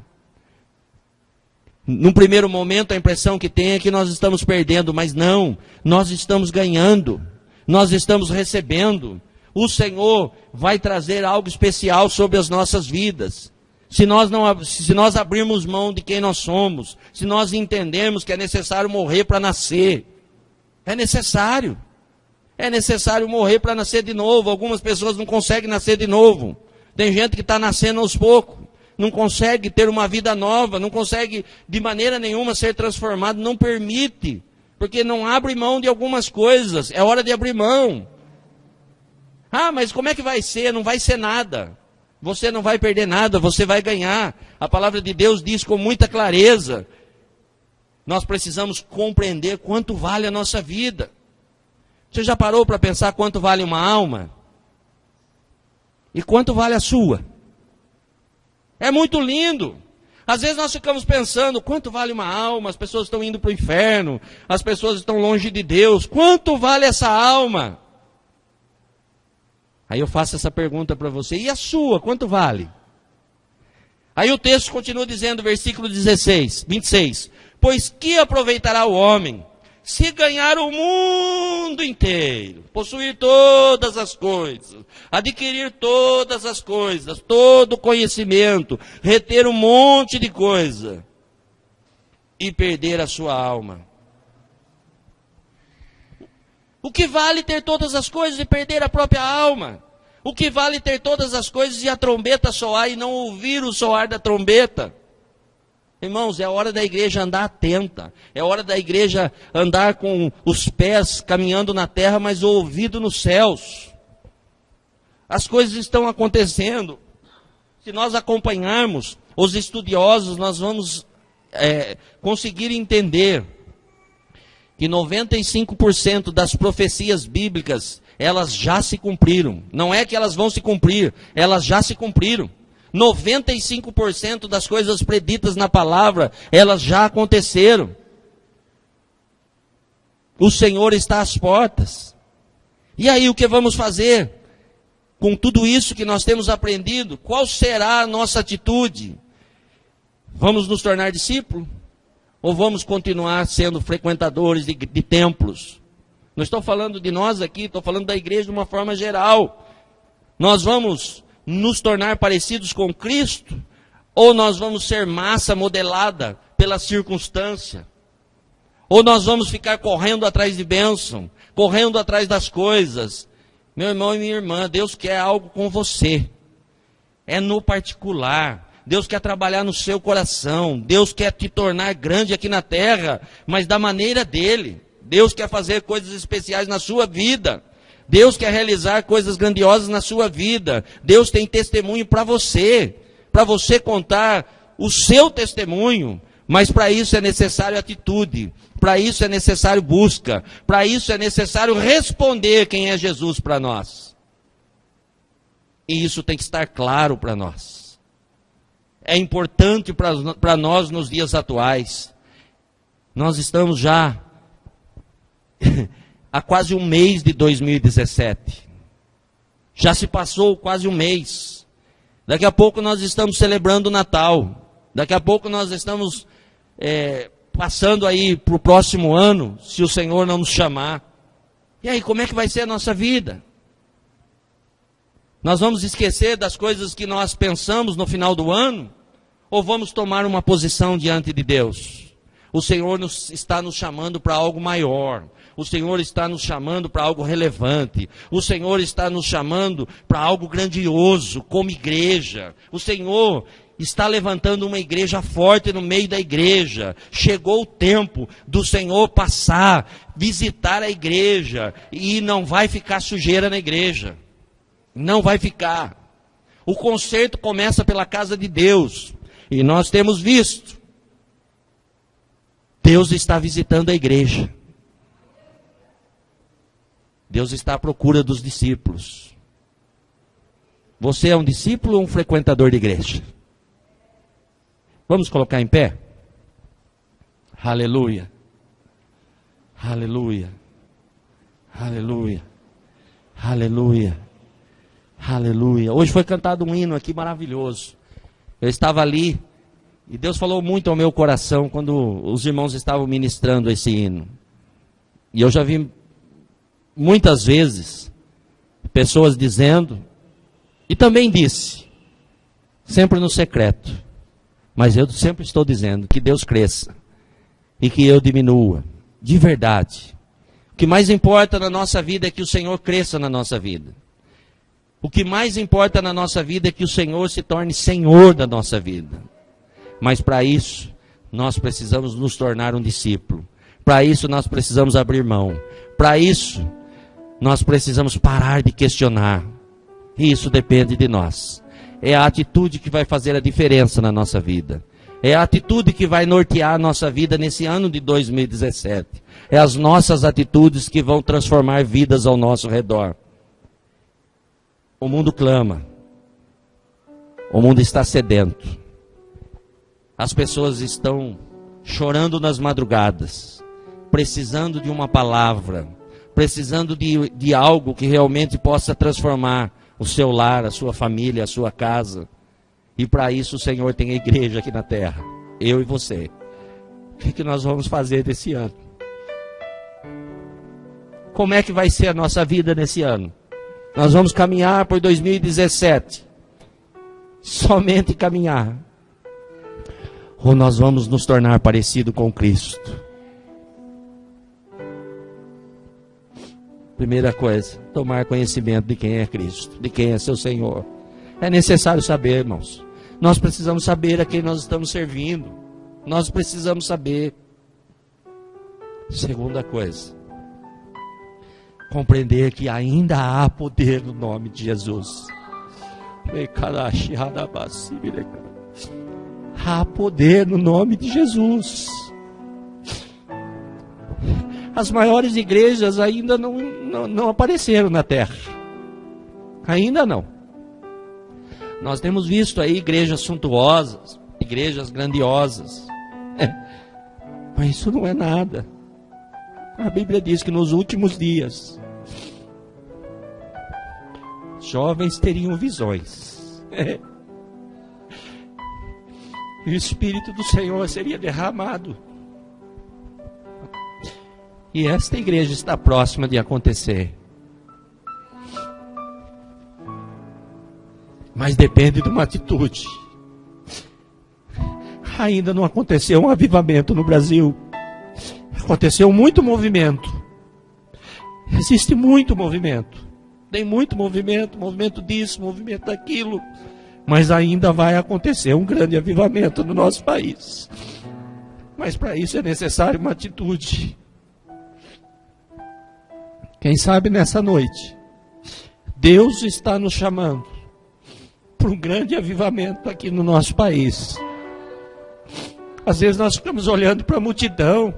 Num primeiro momento a impressão que tem é que nós estamos perdendo, mas não, nós estamos ganhando, nós estamos recebendo. O Senhor vai trazer algo especial sobre as nossas vidas. Se nós abrirmos mão de quem nós somos, se nós entendermos que é necessário morrer para nascer, é necessário morrer para nascer de novo. Algumas pessoas não conseguem nascer de novo, tem gente que está nascendo aos poucos, não consegue ter uma vida nova, não consegue de maneira nenhuma ser transformado, não permite, porque não abre mão de algumas coisas. É hora de abrir mão. Mas como é que vai ser? Não vai ser nada. Você não vai perder nada, você vai ganhar. A palavra de Deus diz com muita clareza. Nós precisamos compreender quanto vale a nossa vida. Você já parou para pensar quanto vale uma alma? E quanto vale a sua? É muito lindo. Às vezes nós ficamos pensando, quanto vale uma alma? As pessoas estão indo para o inferno, as pessoas estão longe de Deus. Quanto vale essa alma? Aí eu faço essa pergunta para você, e a sua, quanto vale? Aí o texto continua dizendo, versículo 26, pois que aproveitará o homem se ganhar o mundo inteiro, possuir todas as coisas, adquirir todas as coisas, todo o conhecimento, reter um monte de coisa e perder a sua alma? O que vale ter todas as coisas e perder a própria alma? O que vale ter todas as coisas e a trombeta soar e não ouvir o soar da trombeta? Irmãos, é hora da igreja andar atenta, é hora da igreja andar com os pés caminhando na terra, mas o ouvido nos céus. As coisas estão acontecendo. Se nós acompanharmos os estudiosos, nós vamos conseguir entender que 95% das profecias bíblicas, elas já se cumpriram. Não é que elas vão se cumprir, elas já se cumpriram. 95% das coisas preditas na palavra, elas já aconteceram. O Senhor está às portas. E aí, o que vamos fazer com tudo isso que nós temos aprendido? Qual será a nossa atitude? Vamos nos tornar discípulos? Ou vamos continuar sendo frequentadores de templos? Não estou falando de nós aqui, estou falando da igreja de uma forma geral. Nós vamos nos tornar parecidos com Cristo? Ou nós vamos ser massa modelada pela circunstância? Ou nós vamos ficar correndo atrás de bênção, correndo atrás das coisas? Meu irmão e minha irmã, Deus quer algo com você. É no particular. Deus quer trabalhar no seu coração. Deus quer te tornar grande aqui na terra, mas da maneira dele. Deus quer fazer coisas especiais na sua vida. Deus quer realizar coisas grandiosas na sua vida. Deus tem testemunho para você contar o seu testemunho. Mas para isso é necessário atitude, para isso é necessário busca, para isso é necessário responder quem é Jesus para nós. E isso tem que estar claro para nós. É importante para nós nos dias atuais. Nós estamos já há quase um mês de 2017. Já se passou quase um mês. Daqui a pouco nós estamos celebrando o Natal. Daqui a pouco nós estamos passando aí para o próximo ano, se o Senhor não nos chamar. E aí, como é que vai ser a nossa vida? Nós vamos esquecer das coisas que nós pensamos no final do ano? Ou vamos tomar uma posição diante de Deus? O Senhor está nos chamando para algo maior. O Senhor está nos chamando para algo relevante. O Senhor está nos chamando para algo grandioso, como igreja. O Senhor está levantando uma igreja forte no meio da igreja. Chegou o tempo do Senhor passar, visitar a igreja, e não vai ficar sujeira na igreja. Não vai ficar. O conserto começa pela casa de Deus. E nós temos visto. Deus está visitando a igreja. Deus está à procura dos discípulos. Você é um discípulo ou um frequentador de igreja? Vamos colocar em pé? Aleluia. Aleluia. Aleluia. Aleluia. Aleluia. Hoje foi cantado um hino aqui maravilhoso. Eu estava ali e Deus falou muito ao meu coração quando os irmãos estavam ministrando esse hino. E eu já vi muitas vezes pessoas dizendo, e também disse, sempre no secreto, mas eu sempre estou dizendo que Deus cresça e que eu diminua, de verdade. O que mais importa na nossa vida é que o Senhor cresça na nossa vida. O que mais importa na nossa vida é que o Senhor se torne Senhor da nossa vida. Mas para isso, nós precisamos nos tornar um discípulo. Para isso, nós precisamos abrir mão. Para isso, nós precisamos parar de questionar. E isso depende de nós. É a atitude que vai fazer a diferença na nossa vida. É a atitude que vai nortear a nossa vida nesse ano de 2017. É as nossas atitudes que vão transformar vidas ao nosso redor. O mundo clama. O mundo está sedento. As pessoas estão chorando nas madrugadas, precisando de uma palavra, precisando de algo que realmente possa transformar o seu lar, a sua família, a sua casa. E para isso o Senhor tem a igreja aqui na terra, eu e você. O que nós vamos fazer desse ano? Como é que vai ser a nossa vida nesse ano? Nós vamos caminhar por 2017. Somente caminhar. Ou nós vamos nos tornar parecido com Cristo? Primeira coisa, tomar conhecimento de quem é Cristo, de quem é seu Senhor. É necessário saber, irmãos. Nós precisamos saber a quem nós estamos servindo. Nós precisamos saber. Segunda coisa, compreender que ainda há poder no nome de Jesus. Há poder no nome de Jesus. As maiores igrejas ainda não apareceram na terra. Ainda não. Nós temos visto aí igrejas suntuosas, igrejas grandiosas. Mas isso não é nada. A Bíblia diz que nos últimos dias, jovens teriam visões. E o Espírito do Senhor seria derramado. E esta igreja está próxima de acontecer. Mas depende de uma atitude. Ainda não aconteceu um avivamento no Brasil. Aconteceu muito movimento. Existe muito movimento. Tem muito movimento, movimento disso, movimento daquilo. Mas ainda vai acontecer um grande avivamento no nosso país. Mas para isso é necessário uma atitude. Quem sabe nessa noite, Deus está nos chamando para um grande avivamento aqui no nosso país. Às vezes nós ficamos olhando para a multidão.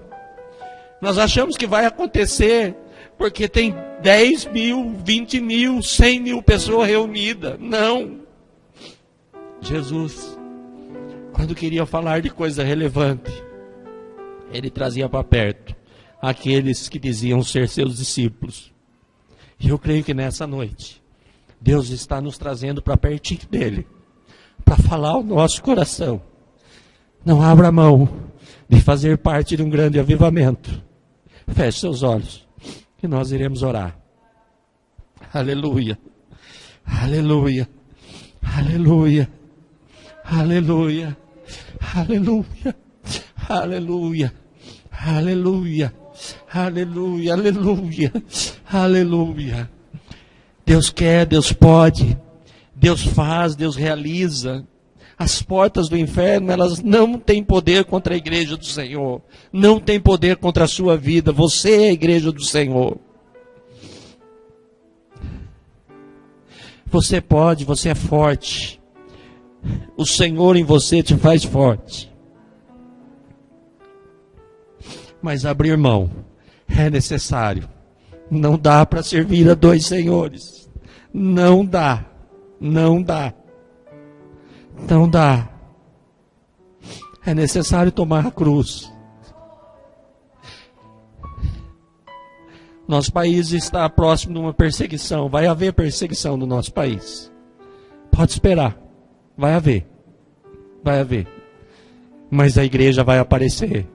Nós achamos que vai acontecer porque tem 10 mil, 20 mil, 100 mil pessoas reunidas. Não. Jesus, quando queria falar de coisa relevante, Ele trazia para perto aqueles que diziam ser seus discípulos. E eu creio que nessa noite, Deus está nos trazendo para pertinho dEle, para falar ao nosso coração. Não abra mão de fazer parte de um grande avivamento. Feche seus olhos, que nós iremos orar. Aleluia, aleluia, aleluia, aleluia, aleluia, aleluia, aleluia, aleluia, aleluia, aleluia. Deus quer, Deus pode, Deus faz, Deus realiza. As portas do inferno, elas não têm poder contra a igreja do Senhor. Não tem poder contra a sua vida. Você é a igreja do Senhor. Você pode, você é forte. O Senhor em você te faz forte. Mas abrir mão é necessário. Não dá para servir a dois senhores. Não dá. Não dá. Não dá. É necessário tomar a cruz. Nosso país está próximo de uma perseguição. Vai haver perseguição no nosso país. Pode esperar. Vai haver. Vai haver. Mas a igreja vai aparecer.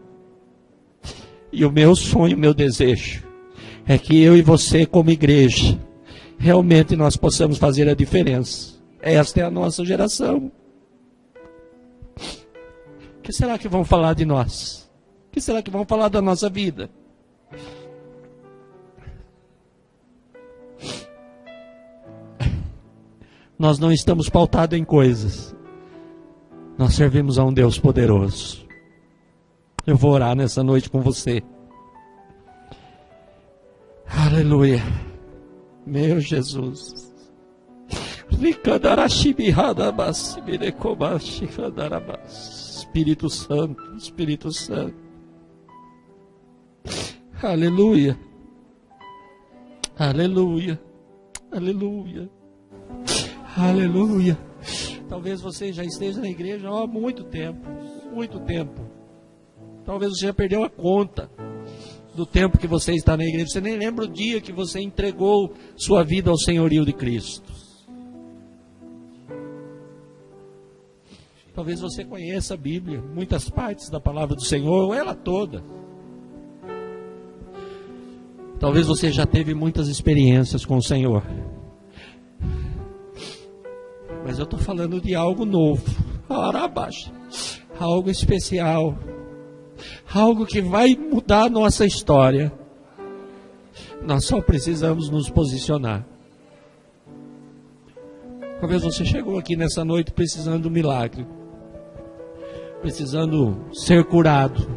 E o meu sonho, o meu desejo, é que eu e você, como igreja, realmente nós possamos fazer a diferença. Esta é a nossa geração. O que será que vão falar de nós? O que será que vão falar da nossa vida? Nós não estamos pautados em coisas. Nós servimos a um Deus poderoso. Eu vou orar nessa noite com você. Aleluia. Meu Jesus. Espírito Santo, Espírito Santo. Aleluia. Aleluia. Aleluia. Aleluia. Talvez você já esteja na igreja há muito tempo, muito tempo. Talvez você já perdeu a conta do tempo que você está na igreja. Você nem lembra o dia que você entregou sua vida ao senhorio de Cristo. Talvez você conheça a Bíblia, muitas partes da palavra do Senhor, ou ela toda. Talvez você já teve muitas experiências com o Senhor. Mas eu estou falando de algo novo, algo especial, algo que vai mudar a nossa história. Nós só precisamos nos posicionar. Talvez você chegou aqui nessa noite precisando de um milagre, precisando ser curado.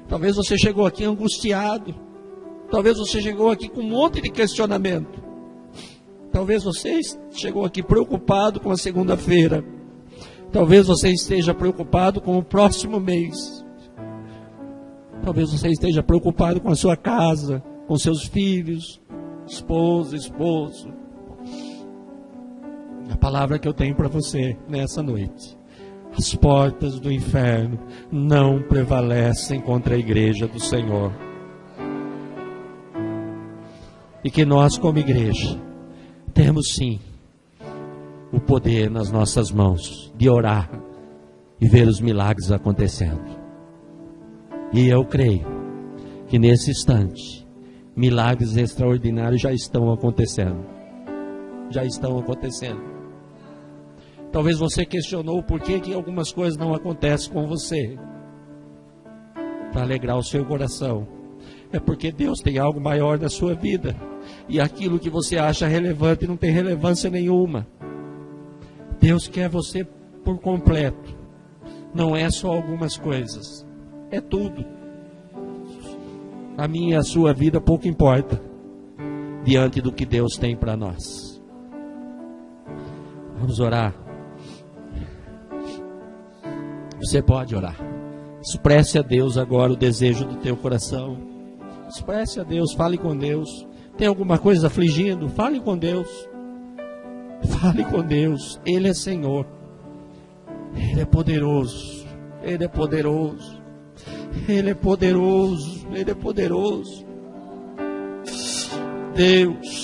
Talvez você chegou aqui angustiado. Talvez você chegou aqui com um monte de questionamento. Talvez você chegou aqui preocupado com a segunda-feira. Talvez você esteja preocupado com o próximo mês. Talvez você esteja preocupado com a sua casa, com seus filhos, esposa, esposo. A palavra que eu tenho para você nessa noite: as portas do inferno não prevalecem contra a igreja do Senhor. E que nós, como igreja, temos sim o poder nas nossas mãos de orar e ver os milagres acontecendo. E eu creio que nesse instante milagres extraordinários já estão acontecendo. Já estão acontecendo. Talvez você questionou por que algumas coisas não acontecem com você. Para alegrar o seu coração, é porque Deus tem algo maior na sua vida. E aquilo que você acha relevante não tem relevância nenhuma. Deus quer você por completo. Não é só algumas coisas, é tudo. A minha e a sua vida pouco importa diante do que Deus tem para nós. Vamos orar. Você pode orar. Expresse a Deus agora o desejo do teu coração. Expresse a Deus, fale com Deus. Tem alguma coisa afligindo? Fale com Deus. Fale com Deus. Ele é Senhor. Ele é poderoso. Ele é poderoso. Ele é poderoso. Ele é poderoso. Deus,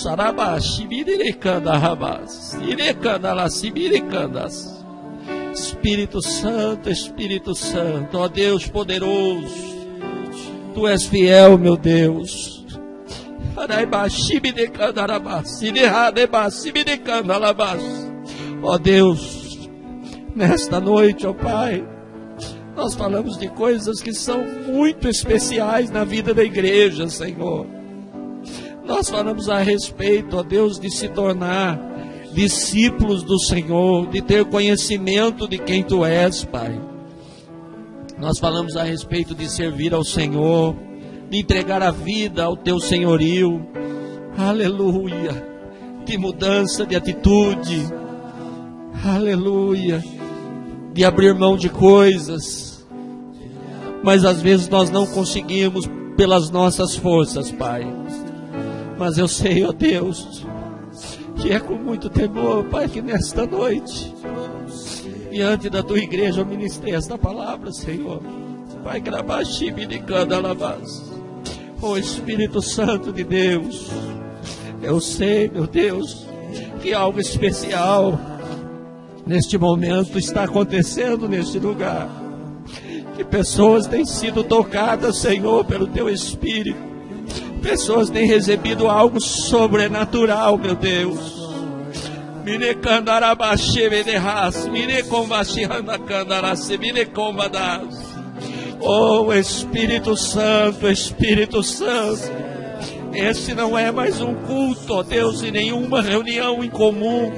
Espírito Santo, Espírito Santo, ó Deus poderoso, Tu és fiel, meu Deus. Ó Deus, nesta noite, ó Pai, nós falamos de coisas que são muito especiais na vida da igreja, Senhor. Nós falamos a respeito, ó Deus, de se tornar discípulos do Senhor, de ter conhecimento de quem Tu és, Pai. Nós falamos a respeito de servir ao Senhor, de entregar a vida ao Teu senhorio. Aleluia. De mudança de atitude. Aleluia. De abrir mão de coisas. Mas às vezes nós não conseguimos pelas nossas forças, Pai. Mas eu sei, ó Deus, que é com muito temor, Pai, que nesta noite, diante da Tua igreja, eu ministrei esta palavra, Senhor. Pai, ó Espírito Santo de Deus, eu sei, meu Deus, que algo especial neste momento está acontecendo neste lugar. Que pessoas têm sido tocadas, Senhor, pelo Teu Espírito. Pessoas têm recebido algo sobrenatural, meu Deus. Oh, Espírito Santo, Espírito Santo. Esse não é mais um culto, ó Deus, e nenhuma reunião em comum.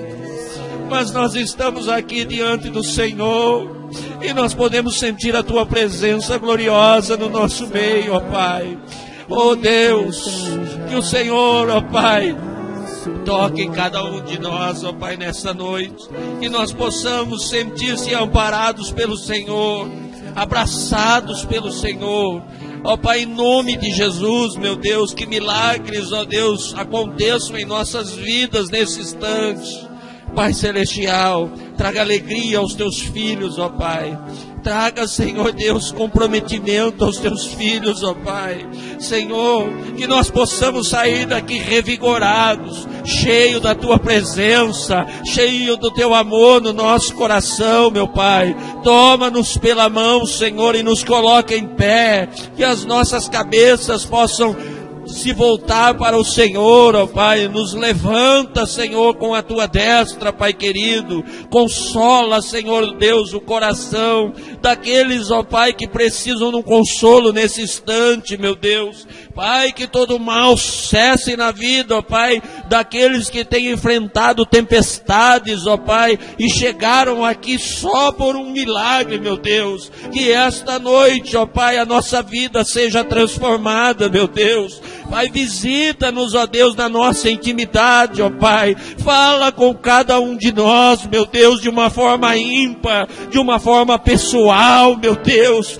Mas nós estamos aqui diante do Senhor e nós podemos sentir a Tua presença gloriosa no nosso meio, ó Pai. Oh Deus, que o Senhor, ó Pai, toque em cada um de nós, ó Pai, nessa noite. Que nós possamos sentir-se amparados pelo Senhor, abraçados pelo Senhor. Ó Pai, em nome de Jesus, meu Deus, que milagres, ó Deus, aconteçam em nossas vidas nesse instante. Pai celestial, traga alegria aos teus filhos, ó Pai. Traga, Senhor Deus, comprometimento aos teus filhos, ó Pai. Senhor, que nós possamos sair daqui revigorados, cheio da tua presença, cheio do teu amor no nosso coração, meu Pai. Toma-nos pela mão, Senhor, e nos coloca em pé, que as nossas cabeças possam se voltar para o Senhor, ó Pai. Nos levanta, Senhor, com a tua destra, Pai querido. Consola, Senhor Deus, o coração daqueles, ó Pai, que precisam de um consolo nesse instante, meu Deus. Pai, que todo mal cesse na vida, ó Pai, daqueles que têm enfrentado tempestades, ó Pai, e chegaram aqui só por um milagre, meu Deus. Que esta noite, ó Pai, a nossa vida seja transformada, meu Deus. Pai, visita-nos, ó Deus, na nossa intimidade, ó Pai. Fala com cada um de nós, meu Deus, de uma forma ímpar, de uma forma pessoal, meu Deus.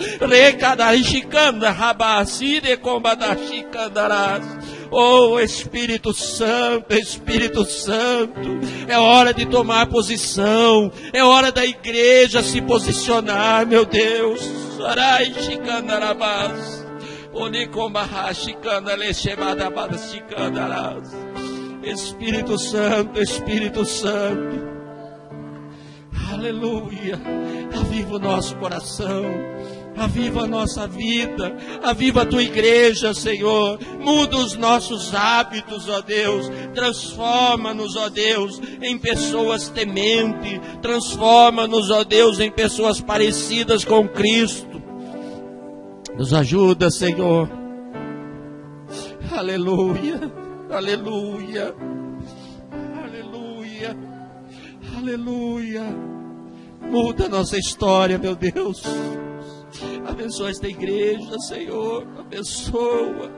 Oh, Espírito Santo, Espírito Santo, é hora de tomar posição, é hora da igreja se posicionar, meu Deus. Espírito Santo, Espírito Santo, aleluia, aviva o nosso coração, aviva a nossa vida, aviva a tua igreja, Senhor. Muda os nossos hábitos, ó Deus. Transforma-nos, ó Deus, em pessoas tementes. Transforma-nos, ó Deus, em pessoas parecidas com Cristo. Nos ajuda, Senhor. Aleluia, aleluia, aleluia, aleluia. Muda a nossa história, meu Deus. Abençoa esta igreja, Senhor. Abençoa.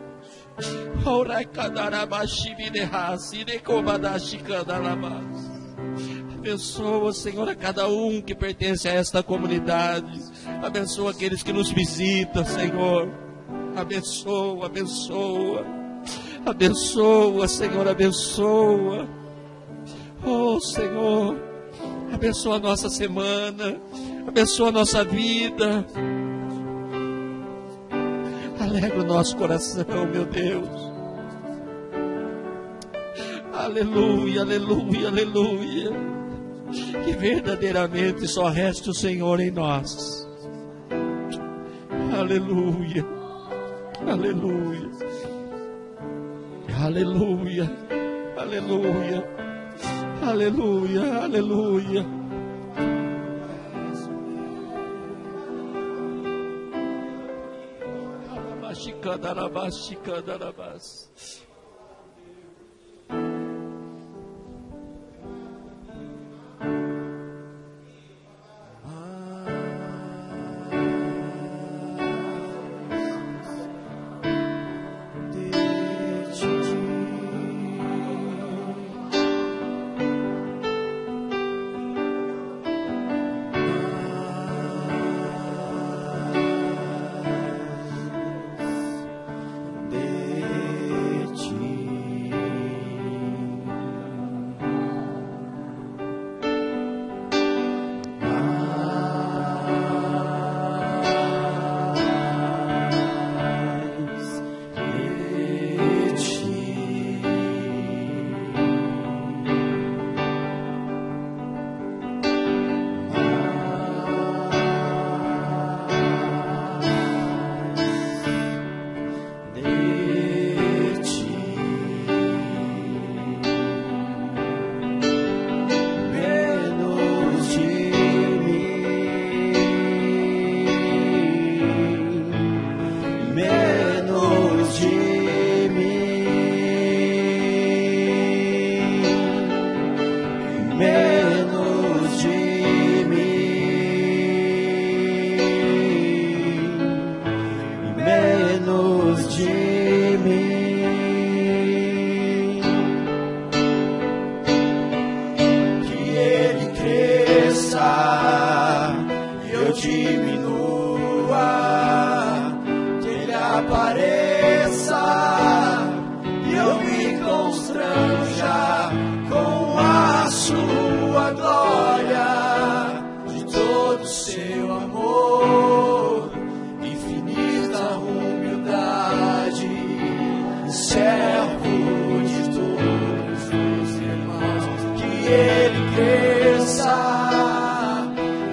Abençoa, Senhor, a cada um que pertence a esta comunidade. Abençoa aqueles que nos visitam, Senhor. Abençoa, abençoa. Abençoa, Senhor, abençoa. Oh, Senhor, abençoa a nossa semana. Abençoa a nossa vida. Alegra o nosso coração, meu Deus. Aleluia, aleluia, aleluia. Que verdadeiramente só reste o Senhor em nós. Aleluia, aleluia, aleluia, aleluia, aleluia, aleluia. Chicandarabás. apareça e eu me constranja com a sua sua glória, de todo o seu amor, infinita humildade, servo de todos os irmãos. Que ele cresça,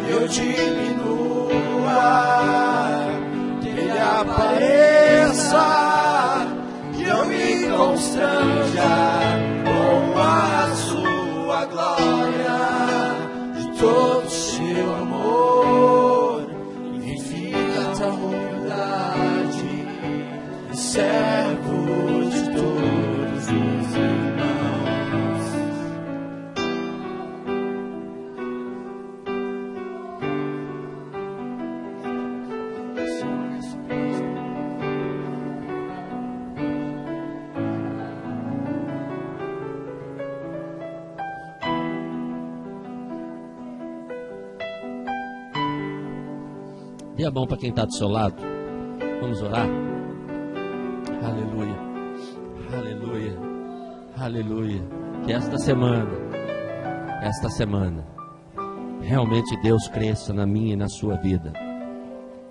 eu diminua, que ele apareça, que eu me constranja com a sua glória, de todo o seu amor, infinita humildade, servo de todos os irmãos. Dê a mão para quem está do seu lado. Vamos orar. Aleluia, aleluia, aleluia. Que esta semana, realmente Deus cresça na minha e na sua vida.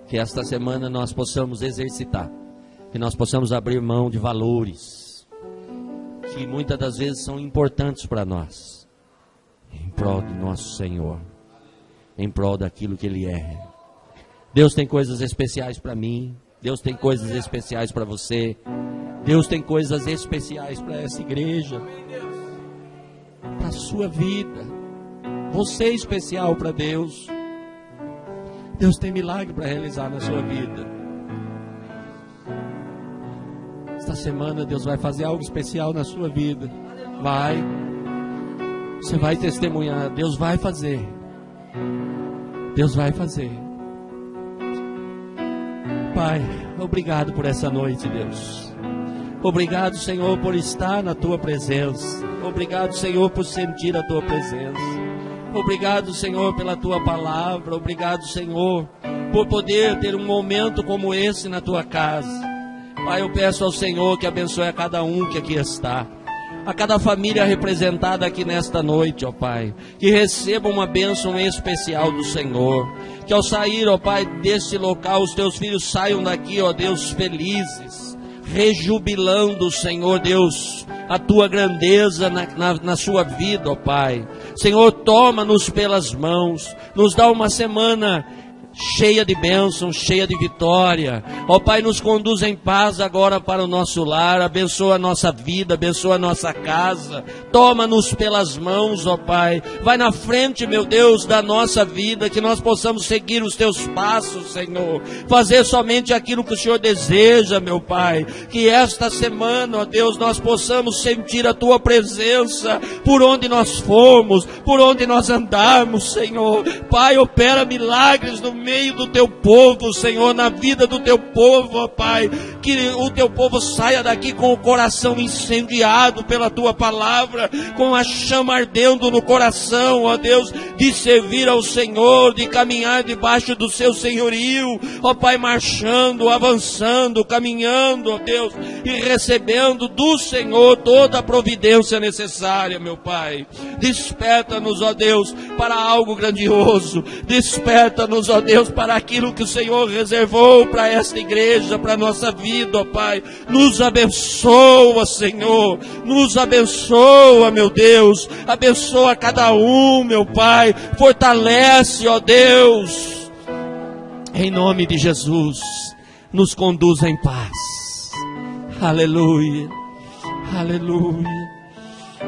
Que esta semana nós possamos exercitar, que nós possamos abrir mão de valores que muitas das vezes são importantes para nós, em prol do nosso Senhor, em prol daquilo que Ele é. Deus tem coisas especiais para mim, Deus tem coisas especiais para você, Deus tem coisas especiais para essa igreja, para a sua vida. Você é especial para Deus. Deus tem milagre para realizar na sua vida. Esta semana Deus vai fazer algo especial na sua vida. Você vai testemunhar. Deus vai fazer. Deus vai fazer. Pai, obrigado por essa noite, Deus. Obrigado, Senhor, por estar na Tua presença. Obrigado, Senhor, por sentir a Tua presença. Obrigado, Senhor, pela Tua palavra. Obrigado, Senhor, por poder ter um momento como esse na Tua casa. Pai, eu peço ao Senhor que abençoe a cada um que aqui está, a cada família representada aqui nesta noite, ó Pai, que receba uma bênção especial do Senhor, que ao sair, ó Pai, deste local, os Teus filhos saiam daqui, ó Deus, felizes, rejubilando, Senhor Deus, a Tua grandeza na sua vida, ó Pai. Senhor, toma-nos pelas mãos, nos dá uma semana cheia de bênçãos, cheia de vitória. Ó Pai, nos conduz em paz agora para o nosso lar. Abençoa a nossa vida, abençoa a nossa casa. Toma-nos pelas mãos, ó Pai. Vai na frente, meu Deus, da nossa vida, que nós possamos seguir os Teus passos, Senhor. Fazer somente aquilo que o Senhor deseja, meu Pai. Que esta semana, ó Deus, nós possamos sentir a Tua presença por onde nós formos, por onde nós andarmos, Senhor. Pai, opera milagres no meio do Teu povo, Senhor, na vida do Teu povo, ó Pai, que o Teu povo saia daqui com o coração incendiado pela Tua palavra, com a chama ardendo no coração, ó Deus, de servir ao Senhor, de caminhar debaixo do Seu senhorio, ó Pai, marchando, avançando, caminhando, ó Deus, e recebendo do Senhor toda a providência necessária, meu Pai. Desperta-nos, ó Deus, para algo grandioso. Desperta-nos, ó Deus, para aquilo que o Senhor reservou para esta igreja, para a nossa vida, ó Pai. Nos abençoa, Senhor. Nos abençoa, meu Deus. Abençoa cada um, meu Pai. Fortalece, ó Deus. Em nome de Jesus, nos conduza em paz. Aleluia. Aleluia.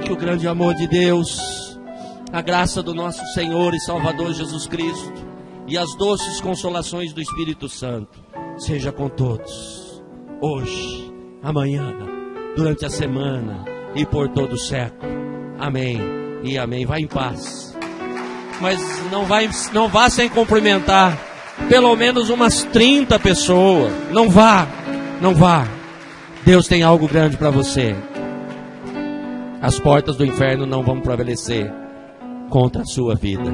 Que o grande amor de Deus, a graça do nosso Senhor e Salvador Jesus Cristo e as doces consolações do Espírito Santo seja com todos, hoje, amanhã, durante a semana e por todo o século. Amém e amém. Vá em paz, mas não vá sem cumprimentar pelo menos umas 30 pessoas. Não vá. Deus tem algo grande para você. As portas do inferno não vão prevalecer contra a sua vida.